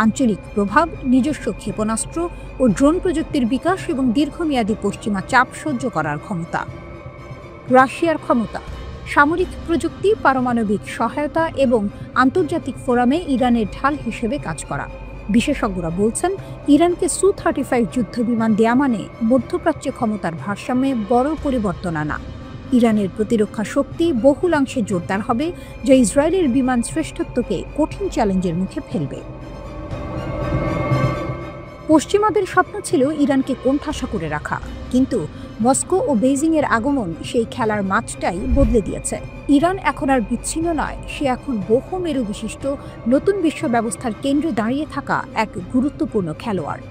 Speaker 1: আঞ্চলিক প্রভাব, নিজস্ব ক্ষেপণাস্ত্র ও ড্রোন প্রযুক্তির বিকাশ এবং দীর্ঘমেয়াদী পশ্চিমা চাপ সহ্য করার ক্ষমতা। রাশিয়ার ক্ষমতা, সামরিক প্রযুক্তি, পারমাণবিক সহায়তা এবং আন্তর্জাতিক ফোরামে ইরানের ঢাল হিসেবে কাজ করা। বিশেষজ্ঞরা বলছেন, ইরানকে Su-35 যুদ্ধবিমান দেয়া মানে মধ্যপ্রাচ্যে ক্ষমতার ভারসাম্যে বড় পরিবর্তন আনা। ইরানের প্রতিরক্ষা শক্তি বহুলাংশে জোরদার হবে, যা ইসরায়েলের বিমান শ্রেষ্ঠত্বকে কঠিন চ্যালেঞ্জের মুখে ফেলবে। পশ্চিমাদের স্বপ্ন ছিল ইরানকে কোণঠাসা করে রাখা, কিন্তু মস্কো ও বেইজিংয়ের আগমন সেই খেলার মাঠটাই বদলে দিয়েছে। ইরান এখন আর বিচ্ছিন্ন নয়, সে এখন বহু মেরু বিশিষ্ট নতুন বিশ্ব ব্যবস্থার কেন্দ্রে দাঁড়িয়ে থাকা এক গুরুত্বপূর্ণ খেলোয়াড়।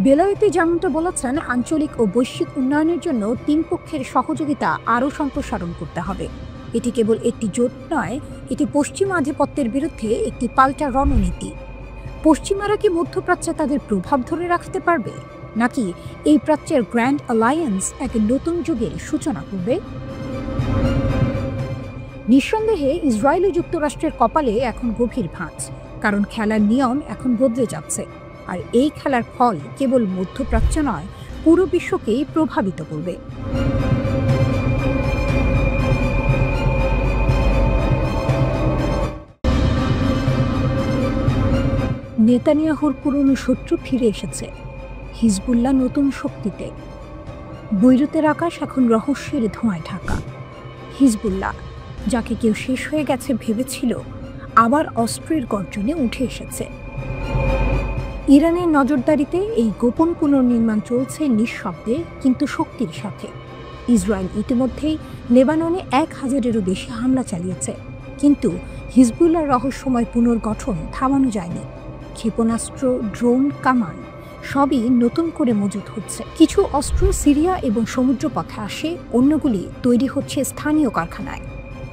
Speaker 1: বেলায়েতে যেমনটা বলেছেন, আঞ্চলিক ও বৈশ্বিক উন্নয়নের জন্য তিন পক্ষের সহযোগিতা আরও সম্প্রসারণ করতে হবে। এটি কেবল একটি জোট নয়, এটি পশ্চিমা আধিপত্যের বিরুদ্ধে একটি পাল্টা রণনীতি। পশ্চিমারা কি মধ্যপ্রাচ্যে তাদের প্রভাব ধরে রাখতে পারবে, নাকি এই প্রাচ্যের গ্র্যান্ড অ্যালায়েন্স এক নতুন যুগের সূচনা করবে? নিঃসন্দেহে ইসরায়েল ও যুক্তরাষ্ট্রের কপালে এখন গভীর ভাঁজ, কারণ খেলার নিয়ম এখন বদলে যাচ্ছে, আর এই খেলার ফল কেবল মধ্যপ্রাচ্য নয়, পুরো বিশ্বকেই প্রভাবিত করবে। নেতানিয়াহুর পুরনো শত্রু ফিরে এসেছে, হিজবুল্লাহ নতুন শক্তিতে। বৈরুতের আকাশ এখন রহস্যের ধোঁয়ায় ঢাকা। হিজবুল্লাহ, যাকে কেউ শেষ হয়ে গেছে ভেবেছিল, আবার অস্ত্রের গর্জনে উঠে এসেছে। ইরানের নজরদারিতে এই গোপন পুনর্নির্মাণ চলছে নিঃশব্দে কিন্তু শক্তির সাথে। ইসরায়েল ইতিমধ্যেই লেবাননে 1000-এরও বেশি হামলা চালিয়েছে, কিন্তু হিজবুল্লাহর রহস্যময় পুনর্গঠন থামানো যায়নি। ক্ষেপণাস্ত্র, ড্রোন, কামান সবই নতুন করে মজুত হচ্ছে। কিছু অস্ত্র সিরিয়া এবং সমুদ্রপথে আসে, অন্যগুলি তৈরি হচ্ছে স্থানীয় কারখানায়।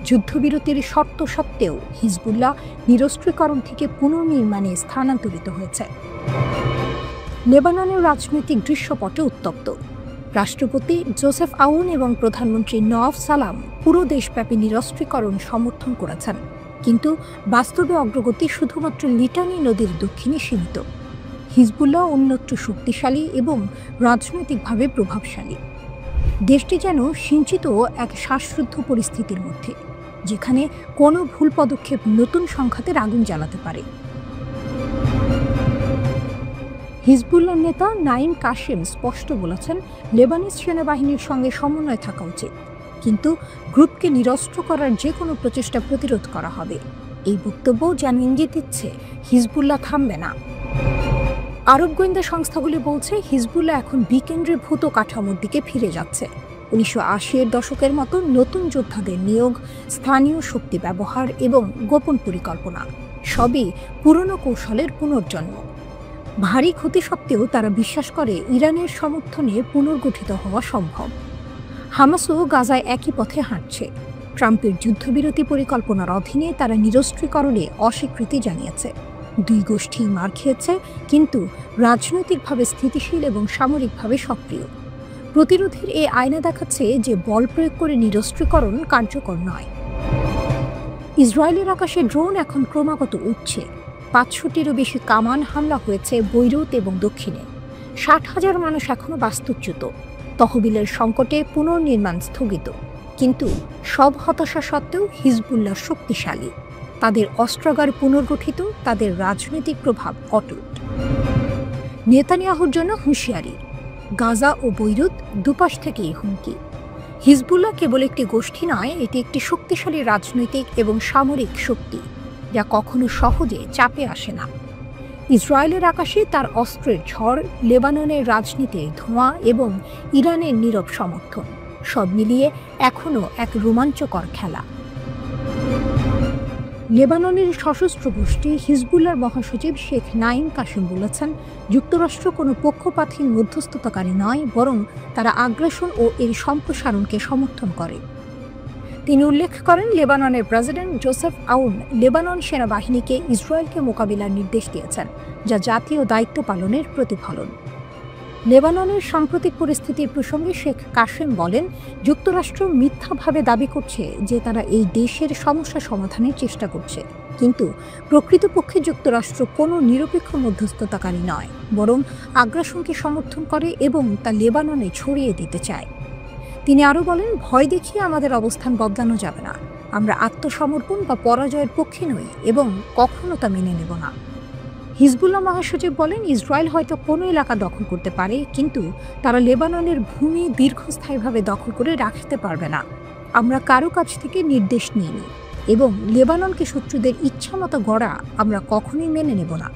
Speaker 1: যুদ্ধবিরতির শর্ত সত্ত্বেও হিজবুল্লাহ নিরস্ত্রীকরণ থেকে পুনর্নির্মাণে স্থানান্তরিত হয়েছে। লেবাননের রাজনৈতিক দৃশ্যপটে উত্তপ্ত। রাষ্ট্রপতি জোসেফ আউন এবং প্রধানমন্ত্রী নওয়াফ সালাম পুরো দেশব্যাপী নিরস্ত্রীকরণ সমর্থন করেছেন, কিন্তু বাস্তবে অগ্রগতি শুধুমাত্র লিটানি নদীর দক্ষিণে সীমিত। হিজবুল্লাহ অন্যত্র শক্তিশালী এবং রাজনৈতিকভাবে প্রভাবশালী। দেশটি যেন সিঞ্চিত এক শ্বাসরুদ্ধ পরিস্থিতির মধ্যে, যেখানে কোনো ভুল পদক্ষেপ নতুন সংঘাতের আগুন জ্বালাতে পারে। হিজবুল্লাহ নেতা নাইম কাশেম স্পষ্ট বলেছেন, লেবানিজ সেনাবাহিনীর সঙ্গে সমন্বয় থাকা উচিত, কিন্তু গ্রুপকে নিরস্ত্র করার যে কোনো প্রচেষ্টা প্রতিরোধ করা হবে। এই বক্তব্য যেন ইঙ্গিত দিচ্ছে হিজবুল্লাহ থামবে না। আরব গোয়েন্দা সংস্থাগুলি বলছে, হিজবুল্লাহ এখন বিকেন্দ্রীভূত কাঠামোর দিকে ফিরে যাচ্ছে। 1980-এর দশকের মতো নতুন যোদ্ধাদের নিয়োগ, স্থানীয় শক্তি ব্যবহার এবং গোপন পরিকল্পনা সবই পুরনো কৌশলের পুনর্জন্ম। ভারী ক্ষতি সত্ত্বেও তারা বিশ্বাস করে ইরানের সমর্থনে পুনর্গঠিত হওয়া সম্ভব। হামাসও গাজায় একই পথে হাঁটছে। ট্রাম্পের যুদ্ধবিরতি পরিকল্পনার অধীনে তারা নিরস্ত্রীকরণে অস্বীকৃতি জানিয়েছে। দুই গোষ্ঠী মার খেয়েছে, কিন্তু রাজনৈতিকভাবে স্থিতিশীল এবং সামরিকভাবে সক্রিয়। প্রতিরোধের এই আয়না দেখাচ্ছে যে বল প্রয়োগ করে নিরস্ত্রীকরণ কার্যকর নয়। ইসরায়েলের আকাশে ড্রোন এখন ক্রমাগত উঠছে। 500-টিরও বেশি কামান হামলা হয়েছে বৈরুত এবং দক্ষিণে। 60,000 মানুষ এখনও বাস্তুচ্যুত। তহবিলের সংকটে পুনর্নির্মাণ স্থগিত, কিন্তু সব হতাশা সত্ত্বেও হিজবুল্লাহ শক্তিশালী। তাদের অস্ত্রাগার পুনর্গঠিত, তাদের রাজনৈতিক প্রভাব অটুট। নেতানিয়াহুর জন্য হুঁশিয়ারি, গাজা ও বৈরুত দুপাশ থেকেই হুমকি। হিজবুল্লাহ কেবল একটি গোষ্ঠী নয়, এটি একটি শক্তিশালী রাজনৈতিক এবং সামরিক শক্তি, যা কখনো সহজে চাপে আসে না। ইসরায়েলের আকাশে তার অস্ত্রের ঝড়, লেবাননের রাজনীতির ধোঁয়া এবং ইরানের নীরব সমর্থন সব মিলিয়ে এখনও এক রোমাঞ্চকর খেলা। লেবাননের সশস্ত্র গোষ্ঠী হিজবুল্লাহর মহাসচিব শেখ নাইম কাশেম বলেছেন, যুক্তরাষ্ট্র কোনো পক্ষপাতহীন মধ্যস্থতাকারী নয়, বরং তারা আগ্রাসন ও এর সম্প্রসারণকে সমর্থন করে। তিনি উল্লেখ করেন, লেবাননের প্রেসিডেন্ট জোসেফ আউন লেবানন সেনাবাহিনীকে ইসরায়েলকে মোকাবিলার নির্দেশ দিয়েছেন, যা জাতীয় দায়িত্ব পালনের প্রতিফলন। লেবাননের সাম্প্রতিক পরিস্থিতির প্রসঙ্গে শেখ কাশেম বলেন, যুক্তরাষ্ট্র মিথ্যাভাবে দাবি করছে যে তারা এই দেশের সমস্যা সমাধানের চেষ্টা করছে, কিন্তু প্রকৃতপক্ষে যুক্তরাষ্ট্র কোনো নিরপেক্ষ মধ্যস্থতাকারী নয়, বরং আগ্রাসনকে সমর্থন করে এবং তা লেবাননে ছড়িয়ে দিতে চায়। তিনি আরও বলেন, ভয় দেখিয়ে আমাদের অবস্থান বদলানো যাবে না। আমরা আত্মসমর্পণ বা পরাজয়ের পক্ষে নই এবং কখনো তা মেনে নেব না। হিজবুল্লাহ মহাসচিব বলেন, ইসরায়েল হয়তো কোনো এলাকা দখল করতে পারে, কিন্তু তারা লেবাননের ভূমি দীর্ঘস্থায়ীভাবে দখল করে রাখতে পারবে না। আমরা কারো কাছ থেকে নির্দেশ নিইনি এবং লেবাননকে শত্রুদের ইচ্ছামতো গড়া আমরা কখনোই মেনে নেব না।